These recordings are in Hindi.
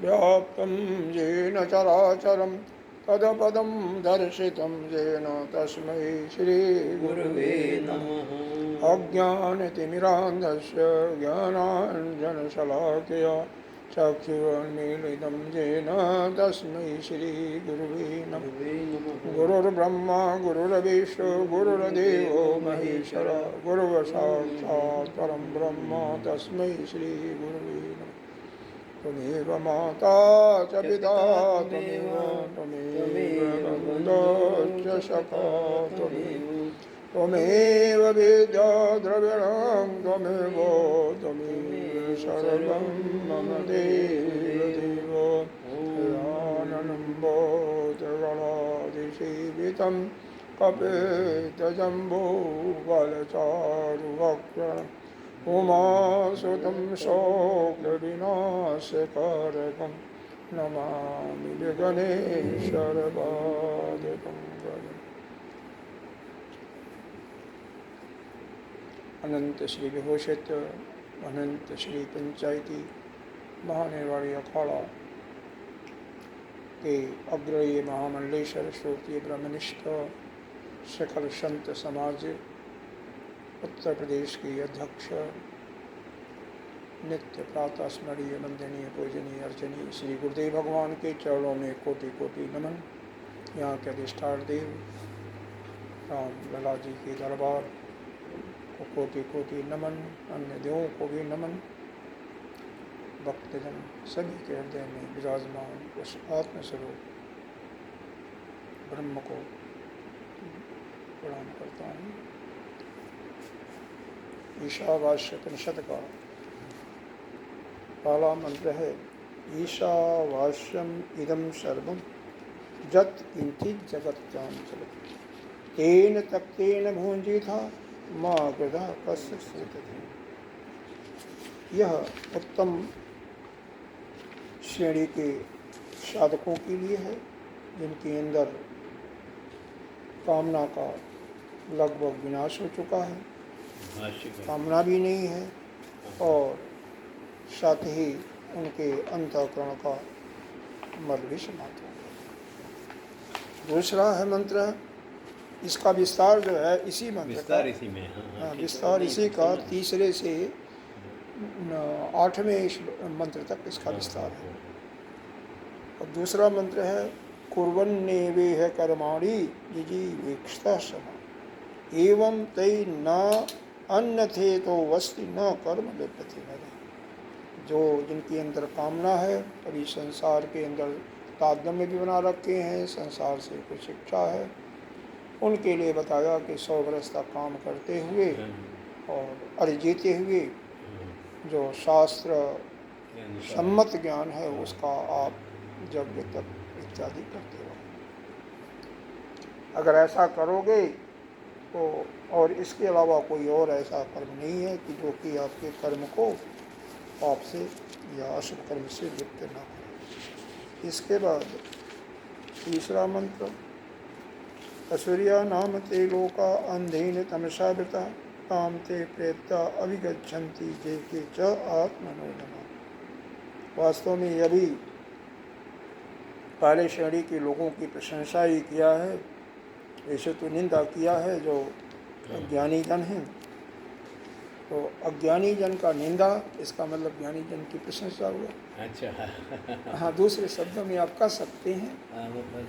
व्याप्तं येन चराचरं तदपदं दर्शितं येन तस्मै श्रीगुरुवे नमः। अज्ञानतिमिरान्धस्य ज्ञानाञ्जनशलाकया चक्षुरुन्मीलितं येन तस्मै श्रीगुरुवे नमः। गुरुर्ब्रह्मा गुरुर्विष्णु गुरुर्देवो महेश्वर गुरुर्साक्षात् परं ब्रह्म तस्मै श्रीगुरुवे नमः। त्वमेव माता च पिता त्वमेव बन्धुश्च सखा त्वमेव विद्या द्रविणं त्वमेव सर्वं मम देव आनन्दगणादिसेवितं कपितजम्बूफलचारुभक्षणम् उमासुतं शोकविनाशकारकं नमामि विघ्नेश्वरपादकं। अनंत श्री विभूषित अनंत श्री पंचायती महानिर्वाणी अखाड़ा के अग्रणी महामंडलेश्वर श्रोत्रिय ब्रह्मनिष्ठ सकल संत समाज उत्तर प्रदेश की अध्यक्ष नित्य प्रातः स्मरणीय वंदनीय पूजनीय अर्चनीय श्री गुरुदेव भगवान के चरणों में कोटि कोटि नमन। यहाँ के अधिष्ठान देव राम लला जी के दरबार को कोटि कोटि नमन। अन्य देवों को भी नमन। भक्तजन सभी के हृदय में विराजमान उस आत्मस्वरूप ब्रह्म को प्रणाम करता हूँ। ईशावास्योपनिषद का पहला मंत्र है ईशावास्यम इदं सर्वं जत किंचित जगत चांचल्यं तेन तक्तेन भुंजीथा मा गधा कस्य स्मृत्यते। यह उत्तम श्रेणी के साधकों के लिए है जिनके अंदर कामना का लगभग विनाश हो चुका है, कामना भी नहीं है और साथ ही उनके अंतःकरण का मल भी समाप्त हो गया। दूसरा है मंत्र, इसका विस्तार जो है इसी मंत्र विस्तार इसी में विस्तार इसी का तीसरे से 8वें मंत्र तक इसका विस्तार है। और दूसरा मंत्र है कुर्वन्नेवेह कर्माणि जिजीवेक्षतः समा एवं तै न अन्न थे तो वस्ति न कर्म लिप्यते नरः। जो जिनके अंदर कामना है, कभी संसार के अंदर तारतम्य भी बना रखे हैं, संसार से कुछ शिक्षा है, उनके लिए बताया कि 100 वर्ष तक काम करते हुए और अर्जिते हुए जो शास्त्र सम्मत ज्ञान है उसका आप यज्ञ तप इत्यादि करते रहो। अगर ऐसा करोगे तो और इसके अलावा कोई और ऐसा कर्म नहीं है कि जो कि आपके कर्म को पाप से या अशुभ कर्म से लिप्त न हो। इसके बाद तीसरा मंत्र असुरिया नाम ते लोका अंधेन तमसा वृता ताम ते प्रेता अभिगच्छन्ति जे के च आत्मनोनमा। वास्तव में यह भी पहले श्रेणी के लोगों की प्रशंसा ही किया है, वैसे तो निंदा किया है जो अज्ञानी जन हैं। तो अज्ञानी जन का निंदा, इसका मतलब ज्ञानी जन की प्रशंसा हुआ। अच्छा हाँ, दूसरे शब्दों में आप कह सकते हैं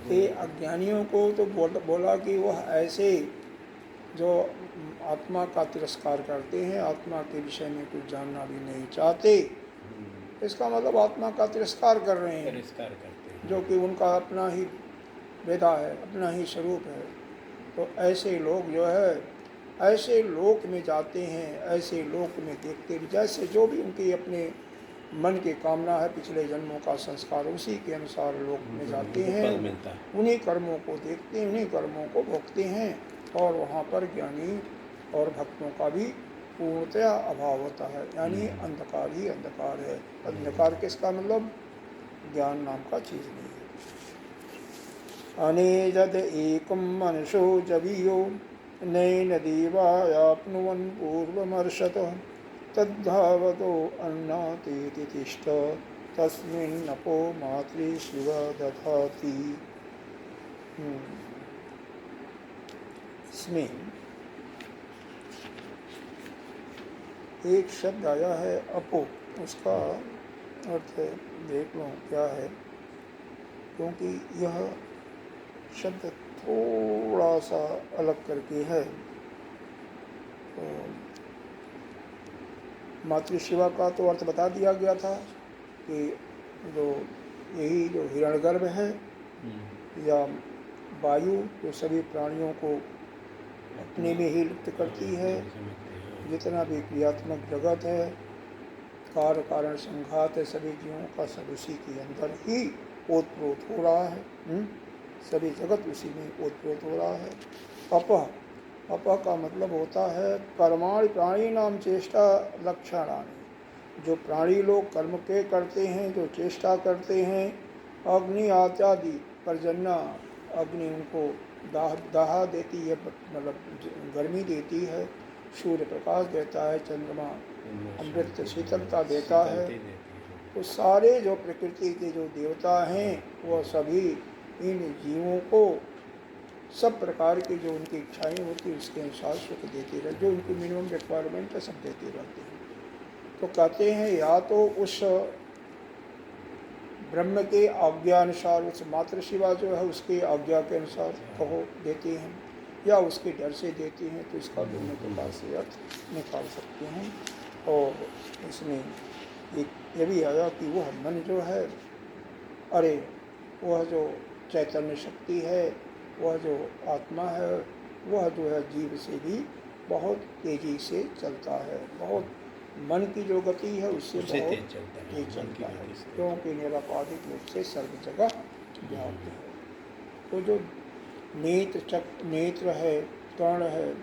कि अज्ञानियों को तो बोला कि वह ऐसे जो आत्मा का तिरस्कार करते हैं, आत्मा के विषय में कुछ जानना भी नहीं चाहते, इसका मतलब आत्मा का तिरस्कार कर रहे हैं, जो कि उनका अपना ही वेदा है, अपना ही स्वरूप है। तो ऐसे लोग जो है ऐसे लोक में जाते हैं, ऐसे लोक में देखते भी, जैसे जो भी उनकी अपने मन की कामना है, पिछले जन्मों का संस्कार, उसी के अनुसार लोक में जाते हैं, उन्हीं कर्मों को देखते हैं, उन्हीं कर्मों को भोगते हैं और वहाँ पर ज्ञानी और भक्तों का भी पूर्णतया अभाव होता है, यानी अंधकार ही अंधकार है। अंधकार किसका मतलब ज्ञान नाम का चीज़ नहीं है। अनेजद एकम मनसो जवीयो नैन देवायाप्नुवन् पूर्वमर्षत तद्धावतो अन्नातेति तिष्ठ तस्मिन् अपो मातृशिव दधाति। इसमें एक शब्द आया है अपो, उसका अर्थ देख लो क्या है, क्योंकि यह शब्द थोड़ा सा अलग करके है। तो मातृशिवा का तो अर्थ बता दिया गया था कि जो यही जो हिरण्यगर्भ है या वायु जो सभी प्राणियों को अपने में ही लिप्त करती है, जितना भी क्रियात्मक जगत है, कार्य कारण संघात है सभी जीवों का, सब उसी के अंदर ही ओतप्रोत हो रहा है। सभी जगत उसी में ओतप्रोत हो रहा है। अपह का मतलब होता है कर्माणि प्राणी नाम चेष्टा लक्षणानि। जो प्राणी लोग कर्म के करते हैं, जो चेष्टा करते हैं, अग्नि आत्यादि पर्जन्य, अग्नि उनको दाह देती है, मतलब गर्मी देती है, सूर्य प्रकाश देता है, चंद्रमा अमृत शीतलता देता है। तो सारे जो प्रकृति के जो देवता हैं वह सभी इन जीवों को सब प्रकार की जो उनकी इच्छाएं होती है उसके अनुसार सुख देते रहते, जो उनकी मिनिमम रिक्वायरमेंट है सब देते रहते हैं। तो कहते हैं या तो उस ब्रह्म के आज्ञा अनुसार, उस मातृशिवा जो है उसके आज्ञा के अनुसार कहो देते हैं, या उसके डर से देते हैं। तो इसका दोनों प्रकार से अर्थ निकाल सकते हैं। और इसमें एक ये भी आया कि वह मन जो है, अरे वह जो चैतन्य शक्ति है, वह जो आत्मा है, वह जो है जीव से भी बहुत तेजी से चलता है। बहुत मन की जो गति है उससे बहुत तेज चलता है, क्योंकि निरापादिक रूप से सर्व जगह व्याप्त है। तो जो नेत्र है, कर्ण है,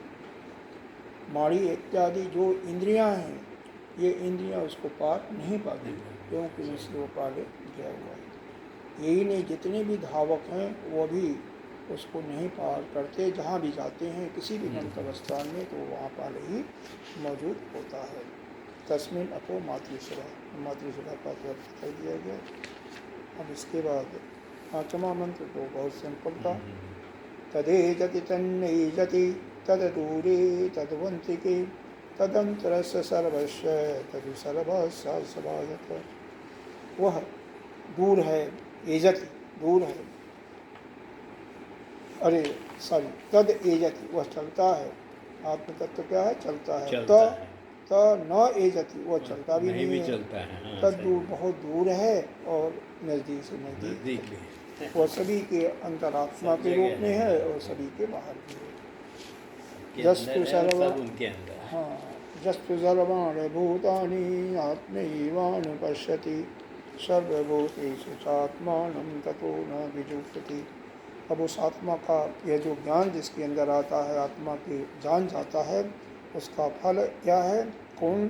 माड़ी इत्यादि जो इंद्रियां हैं, ये इंद्रियां उसको पार नहीं पाती, क्योंकि उससे वो पहले गया हुआ है। यही नहीं, जितने भी धावक हैं वो भी उसको नहीं पार करते। जहाँ भी जाते हैं किसी भी गंतव्य स्थान में, तो वहाँ पहले ही मौजूद होता है। तस्मिन् अपो मातृशिवा, मातृशिवा का तो अर्थ कर दिया गया। अब इसके बाद पांचवा मंत्र तो बहुत सिंपल था। तदेजति तन्नेजति तददूरे तद्वंतिके तदंतरस्य सर्वस्य तदु सर्वस्वायत। वह दूर है, एजति दूर है, अरे सॉरी, तद एजति वह चलता है। आत्म तत्व क्या है? चलता है। तो न एजति वह चलता भी नहीं है, तद दूर बहुत दूर है और नज़दीक से नज़दीक है। वह सभी के अंतरात्मा के रूप में है और सभी के बाहर भी है। जस्तु सर्व, हाँ, जस्तु सर्वाणि भूतानि आत्मैवानुपश्यति सर्वभूतेषु चात्मानं ततो न विजुह्यति। अब उस आत्मा का यह जो ज्ञान जिसके अंदर आता है, आत्मा के जान जाता है, उसका फल क्या है? कौन?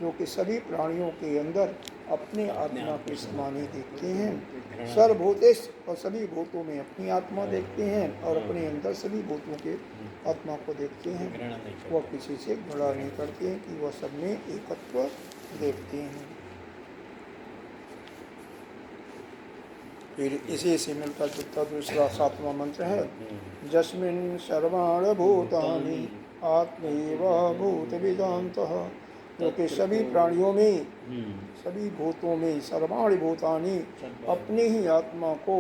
जो कि सभी प्राणियों के अंदर अपने आत्मा के समान ही देखते हैं। सर्वभूतेश, और सभी भूतों में अपनी आत्मा देखते हैं और अपने अंदर सभी भूतों के आत्मा को देखते हैं। वह किसी से घृणा नहीं करते हैं कि वह सब में एकत्व देखते हैं। फिर इसी से मिलकर जुड़ता दूसरा सातवां मंत्र है, जस्मिन् सर्वाणि भूतानि आत्मैव भूतविदान्तः। जो कि सभी प्राणियों में, सभी भूतों में, सर्वाणि भूतानि अपनी ही आत्मा को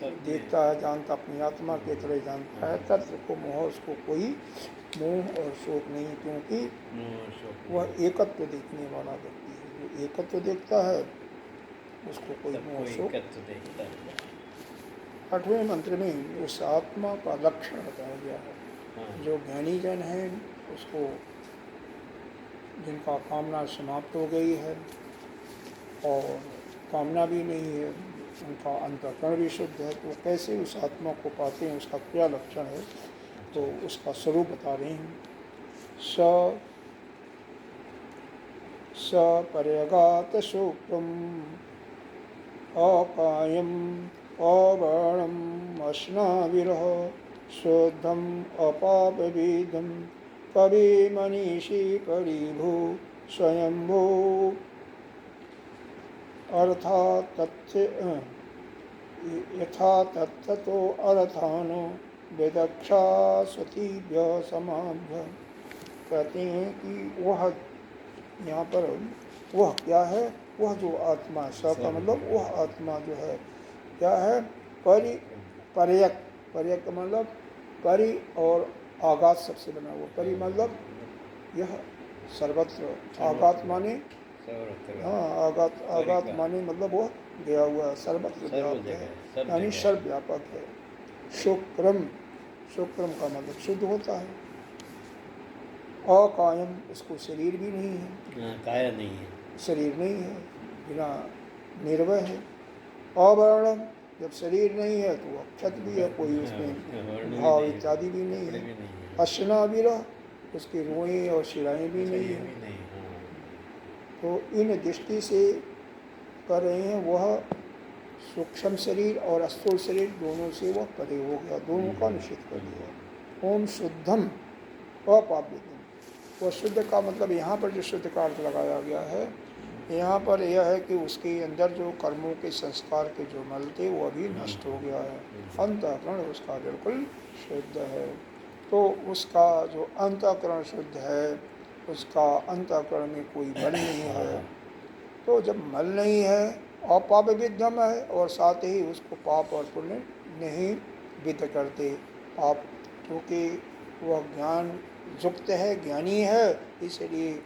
देखता है, जानता, अपनी आत्मा के तरह जानता है। तत्व को मोह, उसको कोई मोह और शोक नहीं, क्योंकि वह एकत्व देखने वाला व्यक्ति है। जो एकत्व देखता है उसको कोई मोह शोक। आठवें मंत्र में उस आत्मा का लक्षण बताया गया है। जो ज्ञानी जन है उसको, जिनका कामना समाप्त हो गई है और कामना भी नहीं है, उनका अंतःकरण भी शुद्ध है, तो कैसे उस आत्मा को पाते हैं, उसका क्या लक्षण है, तो उसका स्वरूप बता रहे हैं। स पर्यगात शुक्रम अकायम अवर्णम अश्नाविरह शुद्धम अपापविदम कवि मनीषी परिभू स्वयंभू। अर्थात तथ्य यथा तथ्य तो अर्थानो वेदक्षा सतीभ्य समाभ्य। कहते हैं कि वह यहाँ पर वह क्या है, वह जो आत्मा, स का मतलब वह आत्मा जो है क्या है, परि पर्यक, पर्यक का मतलब परि और आगात सबसे बना हुआ। परि मतलब यह सर्वत्र, आगात माने हाँ, आगात, आगात माने मतलब वह गया हुआ, सर्वत्र व्याप्त है, यानी सर्वव्यापक है। शुक्रम, शुक्रम का मतलब शुद्ध होता है। अकायम, इसको शरीर भी नहीं है, काया नहीं है, शरीर नहीं है, बिना निर्वय है। अवर्णम, जब शरीर नहीं है तो अक्षत भी है, कोई उसमें भाव इत्यादि भी नहीं है। अश्नाविरा, उसकी रोएं और शिराएँ भी नहीं है। तो इन दृष्टि से कर रहे हैं, वह सूक्ष्म शरीर और स्थूल शरीर दोनों से वह परे हो गया, दोनों का निषेध कर दिया। ओम शुद्धम अपाप्यम, वह शुद्ध का मतलब यहाँ पर जो शुद्ध का अर्थ लगाया गया है, यहाँ पर यह है कि उसके अंदर जो कर्मों के संस्कार के जो मल थे वो अभी नष्ट हो गया है। अंतःकरण उसका बिल्कुल शुद्ध है। तो उसका जो अंतःकरण शुद्ध है, उसका अंतःकरण में कोई मल नहीं है। तो जब मल नहीं है, अपाप विद्धम है, और साथ ही उसको पाप और पुण्य नहीं विद्ध करते। पाप क्योंकि वह ज्ञान युक्त है, ज्ञानी है, इसलिए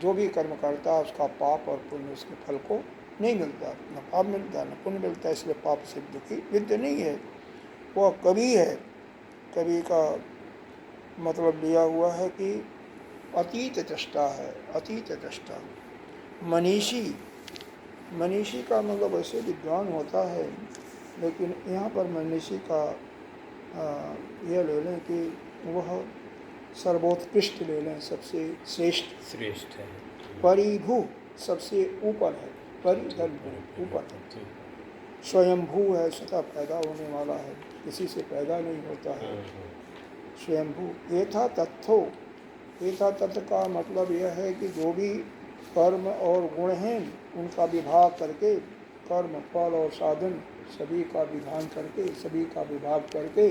जो भी कर्म करता है उसका पाप और पुण्य उसके फल को नहीं मिलता, न पाप मिलता न पुण्य मिलता, इसलिए पाप से दुखी विद्य नहीं है। वह कवि है, कवि का मतलब लिया हुआ है कि अतीत दृष्टा है, अतीत दृष्टा। मनीषी, मनीषी का मतलब वैसे विद्वान होता है, लेकिन यहाँ पर मनीषी का यह ले लें कि वह सर्वोत्कृष्ट ले लें, सबसे श्रेष्ठ, श्रेष्ठ है। परिभू, सबसे ऊपर है, परिधन ऊपर है। स्वयंभू है, स्वतः पैदा होने वाला है, किसी से पैदा नहीं होता है। स्वयंभू। एथा तत्थो, एथा तत्व का मतलब यह है कि जो भी कर्म और गुण हैं उनका विभाग करके, कर्म फल और साधन सभी का विधान करके, सभी का विभाग करके,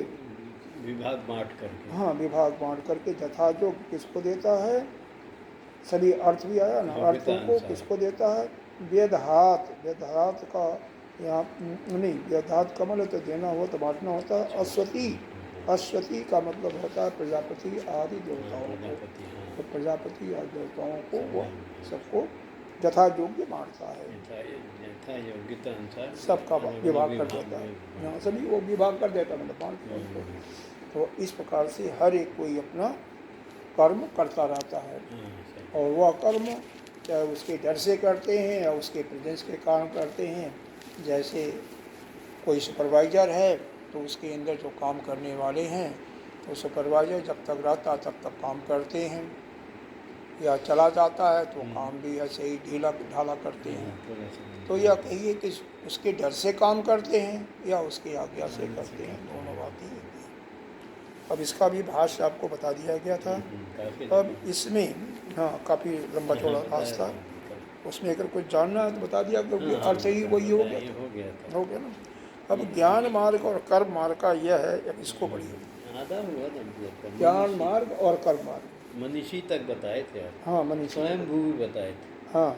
विभाग बांट करके, हाँ विभाग बांट करके, यथा जो किसको देता है, सभी अर्थ भी आया ना, अर्थों को किसको देता है, वेदहात, वेदहात का यहाँ नहीं, वेदहात कमल है तो देना हो तो बांटना होता है। अश्वती, अश्वती का मतलब होता है प्रजापति आदि देवताओं को, तो प्रजापति आदि देवताओं को वह सबको यथा योग्य बांटता है, सबका विभाग कर देता है, यहाँ सभी वो विभाग कर देता है, मतलब बांटता है। तो इस प्रकार से हर एक कोई अपना कर्म करता रहता है, और वह कर्म चाहे उसके डर से करते हैं या उसके प्रेजेंस के कारण करते हैं। जैसे कोई सुपरवाइज़र है तो उसके अंदर जो काम करने वाले हैं, तो सुपरवाइज़र जब तक रहता तब तक काम करते हैं, या चला जाता है तो काम भी ऐसे ही ढीला ढाला करते हैं। तो यह कहिए कि उसके डर से काम करते हैं या उसकी आज्ञा से करते हैं, दोनों बातें हैं। अब इसका भी भाष्य आपको बता दिया गया था। अब इसमें हाँ काफ़ी लंबा चौड़ा भाष्य था, उसमें अगर कुछ जानना है तो बता दिया, क्योंकि अर्थ ही वही हो गया ना। अब ज्ञान मार्ग और कर्म मार्ग का यह है, अब इसको पढ़िए। ज्ञान मार्ग और कर्म मार्ग मनीषी तक बताए थे आप। हाँ, मनीषी स्वयंभू भी बताए थे। हाँ,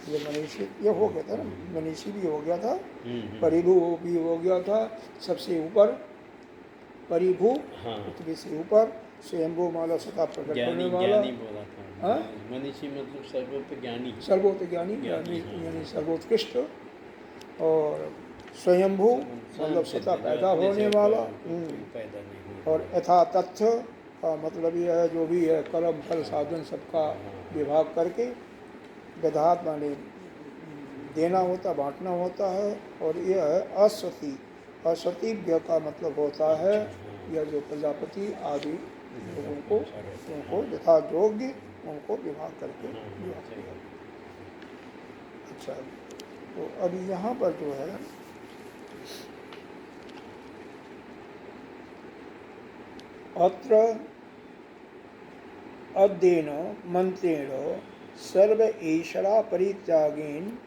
ये मनीषी ये हो गया था ना, मनीषी भी हो गया था, परिभू भी हो गया था, सबसे ऊपर परिभू, पृथ्वी से ऊपर, स्वयंभू माला सदा प्रकट होने वाला, मनीषी मतलब सर्वोत्त ज्ञानी, सर्वोत्त ज्ञानी यानी सर्वोत्कृष्ट, और स्वयंभू मतलब स्वतः पैदा होने वाला, और यथा तथ्य का मतलब यह है जो भी है कर्म फल साधन सबका विभाग करके, वेदात माने देना होता, बांटना होता है। और यह है अश्वती, अश्वती व्यय का मतलब होता है यह जो प्रजापति आदि लोगों को उनको यथा योग्य उनको विभाग करके विभाग किया। अच्छा, तो अभी यहाँ पर जो है अत्र अध्ययन मंत्रेण सर्व ईश्वरा परित्यागेन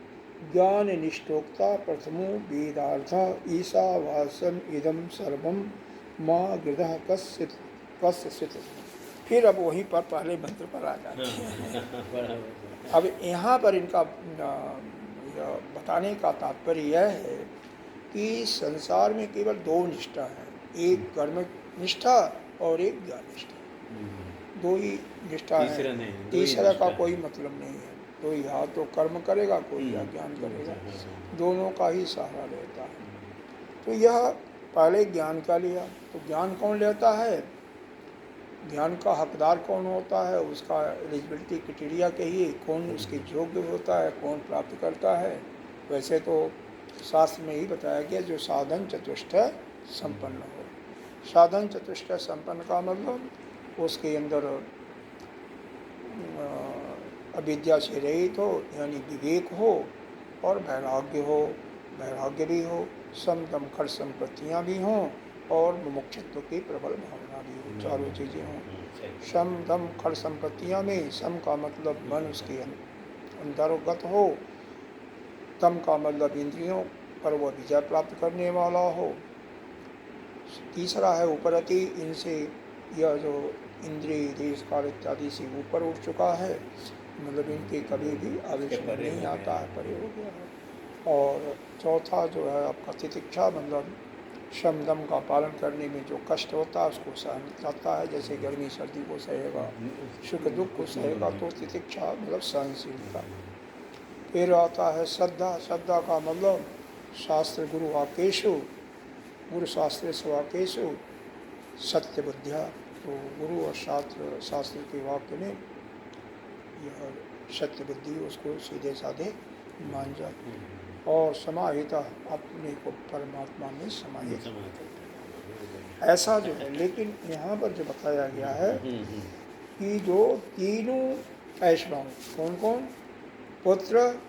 ज्ञान निष्ठोक्ता प्रथमो वेदार्थ ईशावास्यम इदम सर्वम माँ गृह कस्य। फिर अब वहीं पर पहले मंत्र पर आ जाते हैं। अब यहाँ पर इनका बताने का तात्पर्य यह है कि संसार में केवल दो निष्ठा है, एक कर्म निष्ठा और एक ज्ञान निष्ठा। दो ही निष्ठा है, तीसरा का कोई मतलब नहीं है। कोई या तो कर्म करेगा, कोई या ज्ञान करेगा, दोनों का ही सहारा लेता है। तो यह पहले ज्ञान का लिया, तो ज्ञान कौन लेता है, ज्ञान का हकदार कौन होता है, उसका एलिजिबिलिटी क्राइटेरिया कहिए, कौन उसके योग्य होता है, कौन प्राप्त करता है। वैसे तो शास्त्र में ही बताया गया जो साधन चतुष्ट संपन्न हो। साधन चतुष्ट संपन्न का मतलब उसके अंदर अविद्या से रहित हो, यानी विवेक हो, और वैराग्य हो, वैराग्य भी हो, सम दम खड़ संपत्तियाँ भी हों, और मुमुक्षुत्व की प्रबल भावना भी हो, चारों चीज़ें हों। सम दम खड़ संपत्तियाँ में सम का मतलब मन उसके अंतर्गत हो, तम का मतलब इंद्रियों पर वह विजय प्राप्त करने वाला हो। तीसरा है उपरति, इनसे यह जो इंद्रिय देश काल इत्यादि से ऊपर उठ चुका है, मतलब इनके कभी भी आवेश में नहीं आता है, परे हो गया है। और चौथा जो है आपका तितिक्षा, मतलब शम दम का पालन करने में जो कष्ट होता है उसको सहन करता है, जैसे गर्मी सर्दी को सहेगा, सुख दुख को सहेगा, तो तितिक्षा मतलब सहनशीलता। फिर आता है श्रद्धा। श्रद्धा का मतलब शास्त्र गुरु वाक्येषु, गुरु शास्त्र वाक्येषु सत्य बुद्धिया। तो गुरु और शास्त्र के वाक्य में यह सत्य बुद्धि, उसको सीधे साधे मान जाती है। और समाहिता, अपने को परमात्मा में समाहित, ऐसा जो है। लेकिन यहाँ पर जो बताया गया है कि जो तीनों ऐश्वर्य, कौन कौन, पुत्र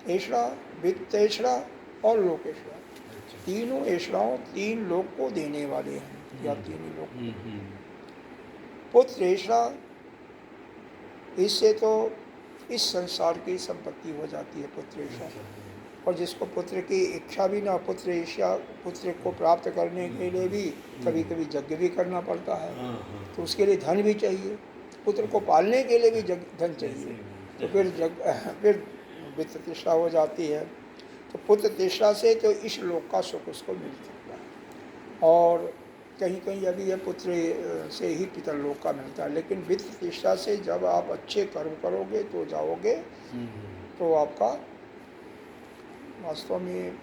ऐश्वर्य, वित्त ऐश्वर्य और लोक ऐश्वर्य, तीनों ऐश्वर्यों तीन लोक को देने वाले हैं, या तीन लोक। पुत्र ऐश्वर्य, इससे तो इस संसार की संपत्ति हो जाती है पुत्र ऐश्वर्य। और जिसको पुत्र की इच्छा भी ना, पुत्र ऐश्वर्य, पुत्र को प्राप्त करने के लिए भी कभी कभी यज्ञ भी करना पड़ता है, तो उसके लिए धन भी चाहिए, पुत्र को पालने के लिए भी धन चाहिए, तो फिर वित्त तृष्णा हो जाती है। तो पुत्र तृष्णा से तो इस लोक का सुख उसको मिल सकता है, और कहीं कहीं अभी यह पुत्र से ही पितर लोक का मिलता है। लेकिन वित्त तृष्णा से जब आप अच्छे कर्म करोगे तो जाओगे, तो आपका वास्तव में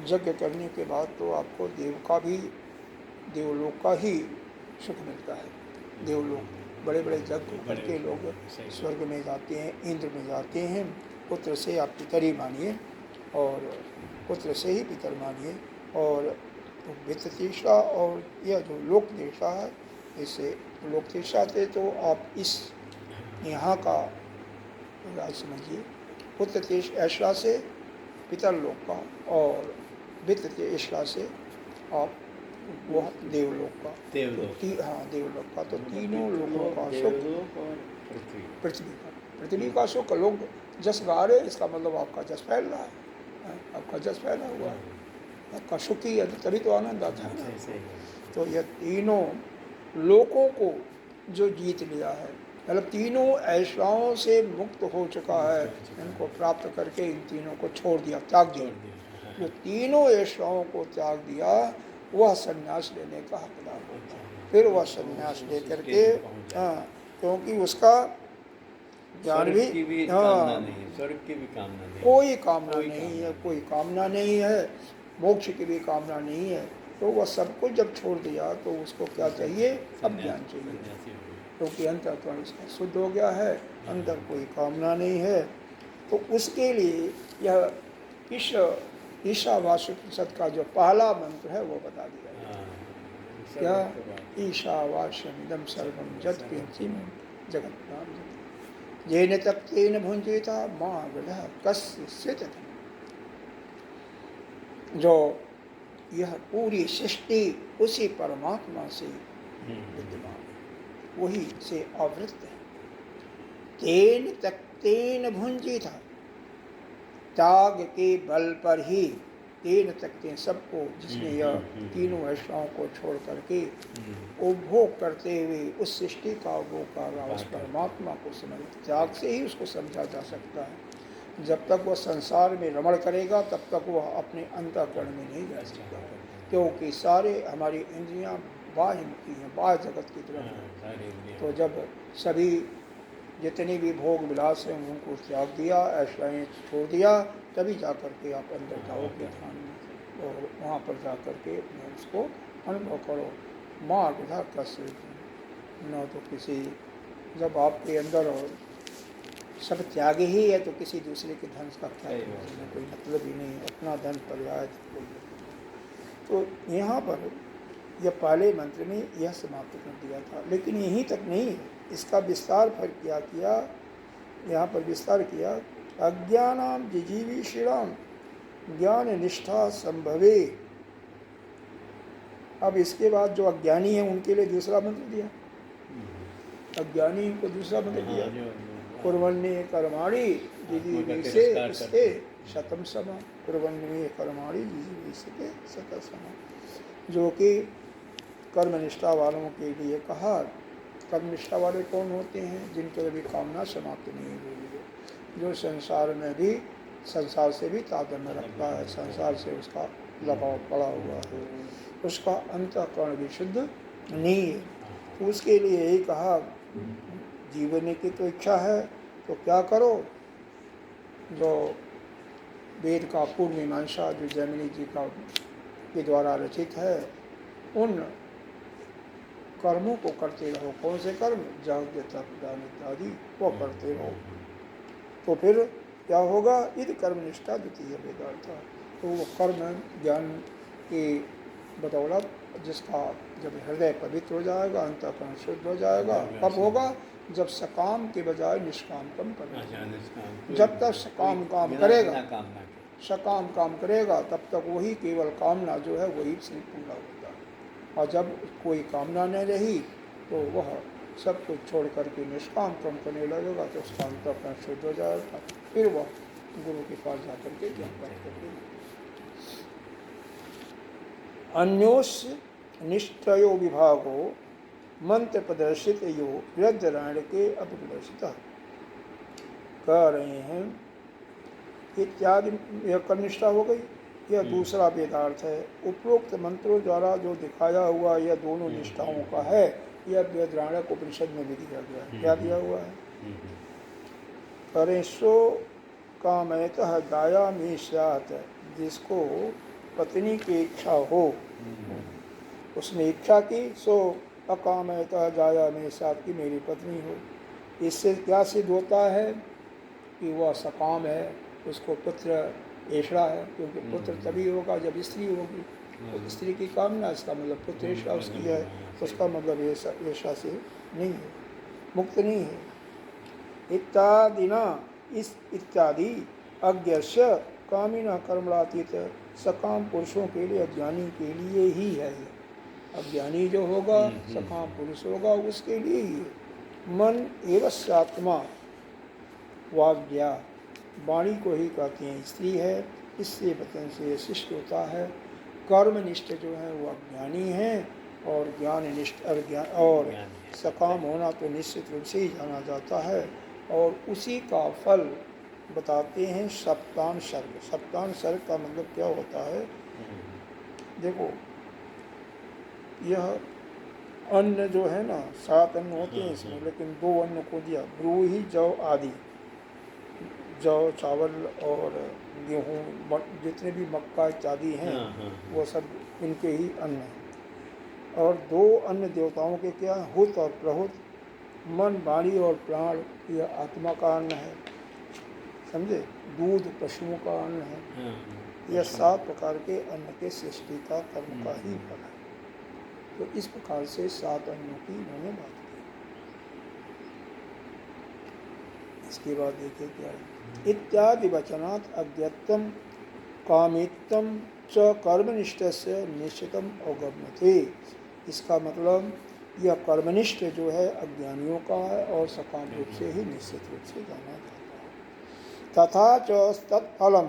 यज्ञ करने के बाद तो आपको देवलोक का ही सुख मिलता है। देवलोक बड़े बड़े यज्ञ करके लोग स्वर्ग में जाते हैं, इंद्र में जाते हैं। पुत्र से आप पितर ही मानिए, और पुत्र से ही पितर मानिए। और वित्त तृष्णा और यह जो लोक तृष्णा है, इससे लोक तृष्णा से तो आप इस यहाँ का राज समझिए, पुत्र तृष्णा से पितर लोक का, और वित्त तृष्णा से आप वह देवलोक का। हाँ, देवलोक का। तो तीनों लोगों का सुख, पृथ्वी का सुख। लोग जस गा रहे, इसका मतलब आपका जस फैल रहा है, आपका जस फैला हुआ है, आपका सुख ही है, तभी तो आनंद आता है। तो यह तीनों लोकों को जो जीत लिया है, मतलब तीनों ऐश्वर्यों से मुक्त हो चुका है, इनको प्राप्त करके इन तीनों को छोड़ दिया, त्याग दिया। जो तीनों ऐश्वर्यों को त्याग दिया, वह संन्यास लेने का हकदार होता है। फिर वह संन्यास लेकर के, हाँ, क्योंकि उसका ज्ञान भी, हाँ, स्वर्ग की भी कामना नहीं, कोई कामना नहीं है, कोई कामना नहीं है, मोक्ष की भी कामना नहीं है। तो वह सब कुछ जब छोड़ दिया तो उसको क्या चाहिए, अब ज्ञान चाहिए, क्योंकि अंतःकरण इसका शुद्ध हो गया है, अंदर कोई कामना नहीं है। तो उसके लिए यह इस ईशावास्योपनिषद का जो पहला मंत्र है वो बता दिया है। क्या, ईशावास्यमिदं सर्वं यत्किंचित् जगत् येन तत्तेन भुंजीता मां गृह कस्यचित्। जो यह पूरी सृष्टि उसी परमात्मा से विद्यमान है, वही से आवृत है। तेन तत्तेन भुंजीता, त्याग के बल पर ही तेन तकते सबको, जिसने यह तीनों वैष्णवों को छोड़ करके उपभोग करते हुए उस सृष्टि का वो कर रहा, उस परमात्मा को समझ, त्याग से ही उसको समझा जा सकता है। जब तक वह संसार में रमण करेगा तब तक वह अपने अंतःकरण में नहीं जा सकता, क्योंकि सारे हमारी इंद्रियां बाह्यमुखी हैं, बाह्य जगत की तरफ हैं। तो जब सभी जितने भी भोग विलास हैं उनको त्याग दिया, ऐश्वर्य छोड़ दिया, तभी जा कर के आप अंदर जाओगे ध्यान में, और वहाँ पर जा कर के उसको अनुभव करो। माँ विधा कष्ट न तो किसी, जब आपके अंदर और सब त्याग ही है तो किसी दूसरे के धन का क्या कोई मतलब ही नहीं, अपना धन पर्याय तो यहाँ पर यह पहले मंत्र में यह समाप्त कर दिया था। लेकिन यहीं तक नहीं, इसका विस्तार फिर क्या किया, यहाँ पर विस्तार किया, अज्ञानाम जिजीवी श्रीराम ज्ञान निष्ठा संभवे। अब इसके बाद जो अज्ञानी है उनके लिए दूसरा मंत्र दिया, अज्ञानी को दूसरा मंत्र दिया, कुर्वन्ये कर्माणि जिजीविषे शतम समा, कुर्वन्ये कर्माणि जिजीविषे शतम समा, जो कि कर्मनिष्ठा वालों के लिए कहा। कर्मनिष्ठा वाले कौन होते हैं? जिनको कभी कामना समाप्त नहीं हुई है, जो संसार में भी, संसार से भी तादात्म्य रखता है, संसार से उसका लगाव पड़ा हुआ है, उसका अंतःकरण भी शुद्ध नहीं है। तो उसके लिए यही कहा, जीवन की तो इच्छा है तो क्या करो, जो वेद का पूर्व मीमांसा जो जैमिनी जी का के द्वारा रचित है, उन कर्मों को करते रहो। कौन से कर्म? यज्ञ तप दान इत्यादि वो करते रहो। तो फिर क्या होगा? यदि कर्मनिष्ठा द्वितीय वेदार्थ, तो वो कर्म ज्ञान की बदौलत जिसका जब हृदय पवित्र हो जाएगा, अंतःकरण शुद्ध हो जाएगा, कब होगा? जब सकाम के बजाय निष्काम काम करेगा। जब तक सकाम काम करेगा, सकाम काम करेगा, तब तक वही केवल कामना जो है वही से पूरा होता है। और जब कोई कामना नहीं रही तो वह सब कुछ छोड़ करके निष्काम कर्म करने लगेगा, तो उसका अंतःकरण शुद्ध हो जाएगा, फिर वह गुरु के पास जाकर के ज्ञान प्राप्त करेगा। अन्योस्य निष्ठयो विभागो मंत्र प्रदर्शित यो वृद्धरायण के अपप्रदर्शित कह रहे हैं इत्यादि। यह कर्मनिष्ठा हो गई, यह दूसरा वेदार्थ है। उपरोक्त मंत्रों द्वारा जो दिखाया हुआ यह दोनों निष्ठाओं का है, यह वृद्धरायण उपनिषद में भी दिया गया है। क्या दिया हुआ है? करेशो कामयतः गाया में स्यात्, जिसको पत्नी की इच्छा हो, उसने इच्छा की, सो अकामयतः जाया में स्यात् की मेरी पत्नी हो। इससे क्या सिद्ध होता है कि वह सकाम है, उसको पुत्र ऐशा है, क्योंकि पुत्र तभी होगा जब स्त्री होगी। तो स्त्री की कामना, इसका मतलब पुत्र ऐशा उसकी है, उसका मतलब ऐशा से नहीं है, मुक्त नहीं है। इत्यादि न इस इत्यादि अज्ञस्य कामिना कर्मणातीत, सकाम पुरुषों के लिए, अज्ञानी के लिए ही है। अज्ञानी जो होगा, सकाम पुरुष होगा, उसके लिए ही है। मन एवं आत्मा वाग्या, वाणी को ही कहते हैं स्त्री है, इससे वचन से शिष्ट होता है। कर्मनिष्ठ जो है वो अज्ञानी है, और ज्ञाननिष्ठ और सकाम होना तो निश्चित रूप से ही जाना जाता है। और उसी का फल बताते हैं सप्तान सर्ग। सप्तान सर्ग का मतलब क्या होता है? देखो, यह अन्न जो है ना, 7 अन्न होते हैं इसमें, लेकिन 2 अन्न को दिया, ब्रूही जौ आदि, जौ चावल और गेहूँ, जितने भी मक्का इत्यादि हैं, वो सब इनके ही अन्न हैं। और 2 अन्न देवताओं के क्या? हुत और प्रहुत। मन, वाणी और प्राण यह आत्मा का अन्न है, समझे? दूध पशुओं का अन्न है। यह 7 प्रकार के अन्न के सृष्टि का कर्म का ही फल है। तो इस प्रकार से 7 अन्नों की इन्होंने बात की। इसके बाद देखिए क्या है, इत्यादि वचनात् अज्ञत्वम कामित्वम च कर्मनिष्ठस्य निश्चितम अवगम्यते। इसका मतलब यह कर्मनिष्ठ जो है अज्ञानियों का है, और सकाम रूप से ही निश्चित रूप से जाना जाता है। तथा च तत्फलम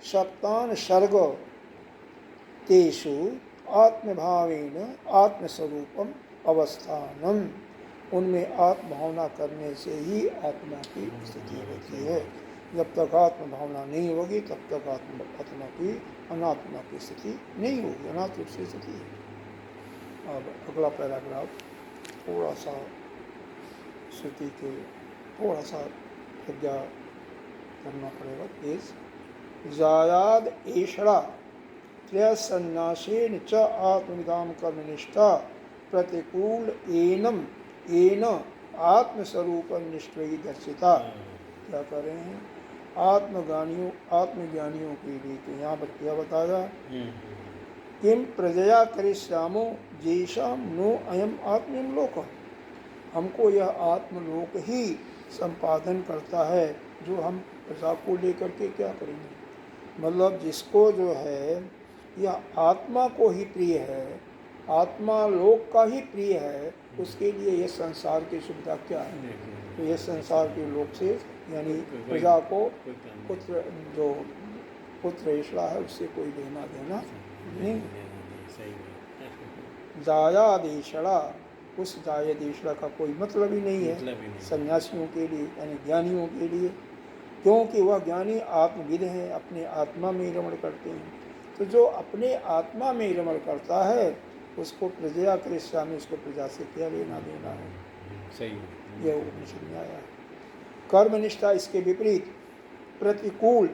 सप्तान सर्ग तेषु आत्मभावेन आत्मस्वरूपम अवस्थानम, उनमें आत्मभावना करने से ही आत्मा की स्थिति होती है। जब तक आत्मभावना नहीं होगी तब तक आत्मा की अनात्मा की स्थिति नहीं होगी, अनात्म की स्थिति है। अब अगला पैराग्राफ थोड़ा सा श्रुति के थोड़ा सा प्रज्ञा करना पड़ेगा तेज। जायाद ऐषणा त्रयसन्यासेन च आत्मविदाम कर्मनिष्ठा प्रतिकूल एन आत्मस्वरूप निष्ठयी दर्शिता। क्या कर रहे हैं? आत्मज्ञानियों के लिए तो यहाँ पर क्या बताया? किम प्रजया करिष्यामो जेषाम नो अयम आत्मन लोक, हमको यह आत्मलोक ही संपादन करता है, जो हम प्रजा को लेकर के क्या करेंगे? मतलब जिसको जो है यह आत्मा को ही प्रिय है, आत्मा लोक का ही प्रिय है, उसके लिए यह संसार की सुविधा क्या है? तो यह संसार के लोक से यानी प्रजा को पुत्र जो पुत्र ईश्वरा है उससे कोई लेना देना नहीं। जायादेशड़ा, उस जायादेशड़ा का कोई मतलब ही नहीं है सन्यासियों के लिए यानी ज्ञानियों के लिए, क्योंकि वह ज्ञानी आत्मविद हैं, अपने आत्मा में रमण करते हैं। तो जो अपने आत्मा में रमण करता है उसको प्रजया कृष्या में उसको प्रजा से क्या लेना देना है? सही, यह उपनिषद में आया है। कर्मनिष्ठा इसके विपरीत, प्रतिकूल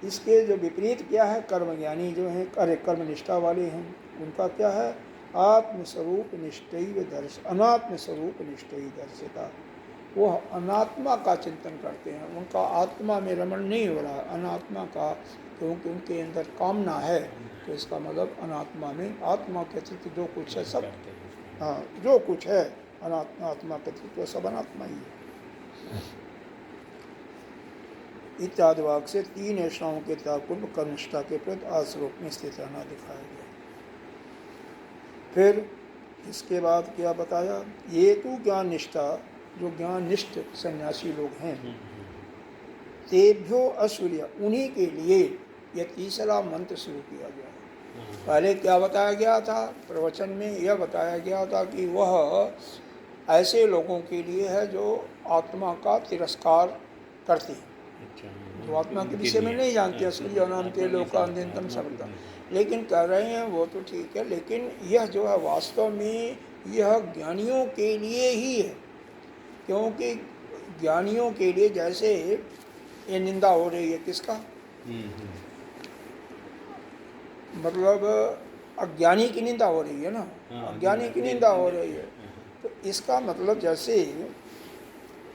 इसके जो विपरीत क्या है? कर्मज्ञानी जो हैं, कर्मनिष्ठा वाले हैं, उनका क्या है? आत्मस्वरूप निष्ठैव दर्श, अनात्म स्वरूप निष्ठैव दर्शिता। वो अनात्मा का चिंतन करते हैं, उनका आत्मा में रमण नहीं हो रहा है, अनात्मा का, क्योंकि उनके अंदर कामना है। तो इसका मतलब अनात्मा में, आत्मा के अतिरिक्त जो कुछ है सब, हाँ जो कुछ है आत्मा के अतिरिक्त सब अनात्मा ही है। इत्यादि वाक्य से तीन ऐसाओं के ताकुब कर्मनिष्ठा के प्रति आश्रोप में स्थित रहना दिखाया गया। फिर इसके बाद क्या बताया? ये तो ज्ञान निष्ठा, जो ज्ञान निष्ठ सन्यासी लोग हैं, तेभ्यो असूर्य, उन्हीं के लिए यह तीसरा मंत्र शुरू किया गया है। पहले क्या बताया गया था? प्रवचन में यह बताया गया था कि वह ऐसे लोगों के लिए है जो आत्मा का तिरस्कार करते हैं, जो आत्मा के विषय में नहीं जानते, असली नाम के लोकांतम शब्द, लेकिन कह रहे हैं वो तो ठीक है, लेकिन यह जो है वास्तव में यह ज्ञानियों के लिए ही है। क्योंकि ज्ञानियों के लिए जैसे ये निंदा हो रही है, किसका? मतलब अज्ञानी की निंदा हो रही है ना, अज्ञानी की निंदा हो रही है। तो इसका मतलब जैसे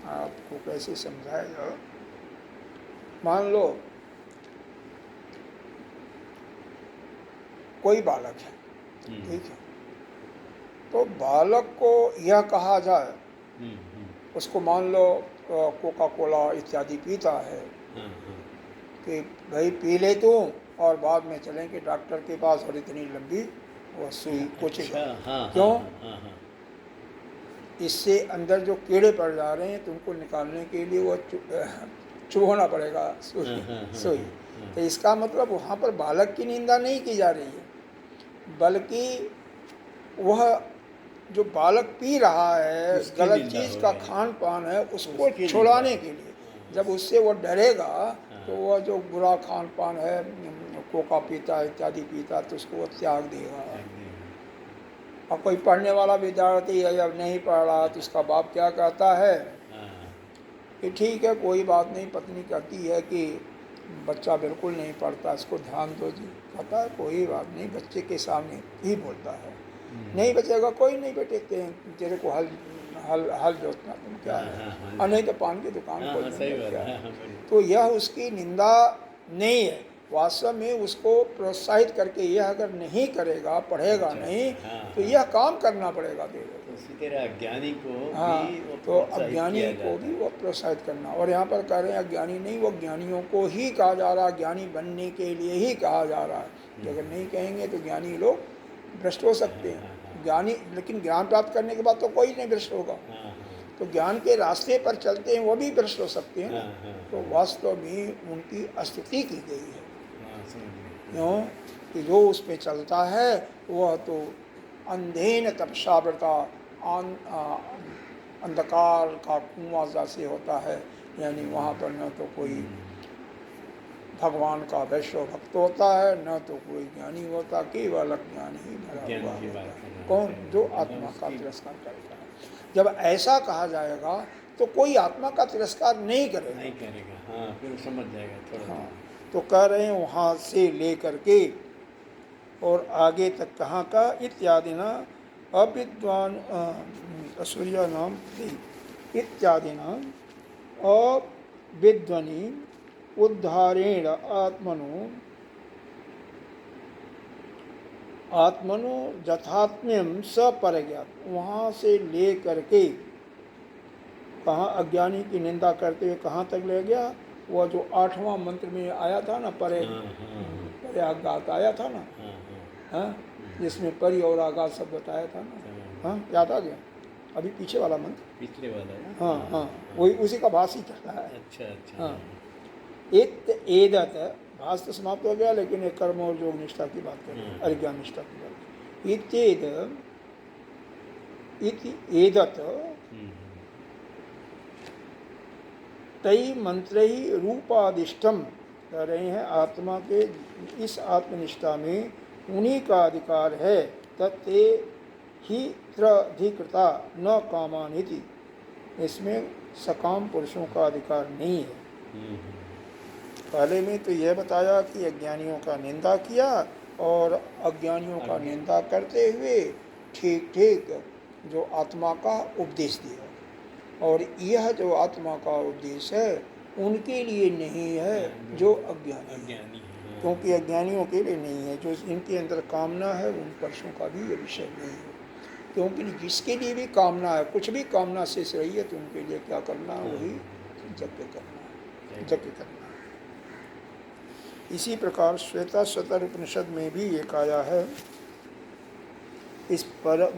आपको कैसे समझाएगा? मान लो कोई बालक है, ठीक है, तो बालक को यह कहा जाए, उसको मान लो कोका कोला इत्यादि पीता है, कि भाई पी ले तू और बाद में चलेंगे डॉक्टर के पास और इतनी लंबी वो सुई कुछ क्यों? इससे अंदर जो कीड़े पड़ जा रहे हैं तो उनको निकालने के लिए वो चुभना पड़ेगा सुई। तो इसका मतलब वहाँ पर बालक की निंदा नहीं की जा रही है, बल्कि वह जो बालक पी रहा है गलत चीज़ का खान पान है, उसको छुड़ाने के लिए, जब उससे वो डरेगा तो वह जो बुरा खान पान है, कोका पीता इत्यादि पीता, तो उसको वो त्याग देगा। और कोई पढ़ने वाला विद्यार्थी है या नहीं पढ़ रहा तो उसका बाप क्या कहता है कि ठीक है कोई बात नहीं, पत्नी कहती है कि बच्चा बिल्कुल नहीं पढ़ता, इसको ध्यान दो जी, कहता है कोई बात नहीं, बच्चे के सामने ही बोलता है, नहीं बचेगा कोई नहीं बेटे, तेरे को हल जोतना तुम क्या है, और नहीं तो पान की दुकान खोल देंगे क्या है। तो यह उसकी निंदा नहीं है, वास्तव में उसको प्रोत्साहित करके यह अगर नहीं करेगा, पढ़ेगा नहीं, तो यह काम करना पड़ेगा तेरे को। अज्ञानी को तो अज्ञानी को भी वो प्रोत्साहित करना। और यहाँ पर कह रहे हैं अज्ञानी नहीं, वो ज्ञानियों को ही कहा जा रहा है, ज्ञानी बनने के लिए ही कहा जा रहा है। अगर नहीं कहेंगे तो ज्ञानी लोग भ्रष्ट हो सकते हैं। ज्ञानी, लेकिन ज्ञान प्राप्त करने के बाद तो कोई नहीं भ्रष्ट होगा। तो ज्ञान के रास्ते पर चलते हैं वो भी भ्रष्ट हो सकते हैं। हाँ, हाँ, तो वास्तव में उनकी स्तुति की गई है। हाँ, समझ गए। क्यों कि जो उस पे चलता है वह तो अंधेन तपस्याव्रता अंधकार का कुआं जैसे होता है, यानी वहाँ पर न तो कोई भगवान का वैष्णव भक्त होता है, न तो कोई ज्ञानी होता, केवल अज्ञान ही भरा ज्ञान हुआ की होता बात है। कर रहे हैं। कौन? जो मतलब आत्मा का उसकी- तिरस्कार करता है। जब ऐसा कहा जाएगा तो कोई आत्मा का तिरस्कार नहीं करेगा। नहीं करेगा, हाँ, फिर वो समझ जाएगा थोड़ा हाँ, थोड़ा। तो कह रहे हैं वहाँ से ले करके और आगे तक कहाँ का इत्यादि ना अविद्वान सूर्य नाम इत्यादि नाम अविद्वनि उद्धारेण आत्मनो जथात्म्यम सपरज्ञात, वहाँ से ले करके कहाँ अज्ञानी की निंदा करते हुए कहाँ तक ले गया? वह जो 8वां मंत्र में आया था ना, पर्याघात आया था ना, हाँ, जिसमें परि और आघात सब बताया था ना, हाँ, याद आ गया? अभी पीछे वाला मंत्र, पिछले वाला है। हाँ हाँ, वही उसी का भाष ही चल रहा है। अच्छा अच्छा। हाँ, इत एदत, भाष तो समाप्त हो गया, लेकिन एक कर्म और योग निष्ठा की बात कर रहे हैं, अज्ञान निष्ठा की बात। इत्येद इति एदत तई मंत्र ही रूपादिष्टम, कह रहे हैं आत्मा के इस आत्मनिष्ठा में उन्हीं का अधिकार है। तत्ते ही त्रधिकृता न कामानिति, इसमें सकाम पुरुषों का अधिकार नहीं है। पहले में तो यह बताया कि अज्ञानियों का निंदा किया और अज्ञानियों का निंदा करते हुए ठीक ठीक जो आत्मा का उपदेश दिया। और यह जो आत्मा का उपदेश है उनके लिए नहीं है जो अज्ञानी है, क्योंकि अज्ञानियों के लिए नहीं है। जो इनके अंदर कामना है उन पुरुषों का भी ये विषय नहीं है, क्योंकि जिसके लिए भी कामना है, कुछ भी कामना से रही है, तो उनके लिए क्या करना है? वही यज्ञ करना है, यज्ञ करना है। इसी प्रकार श्वेताश्वतर उपनिषद में भी एक आया है, इस पर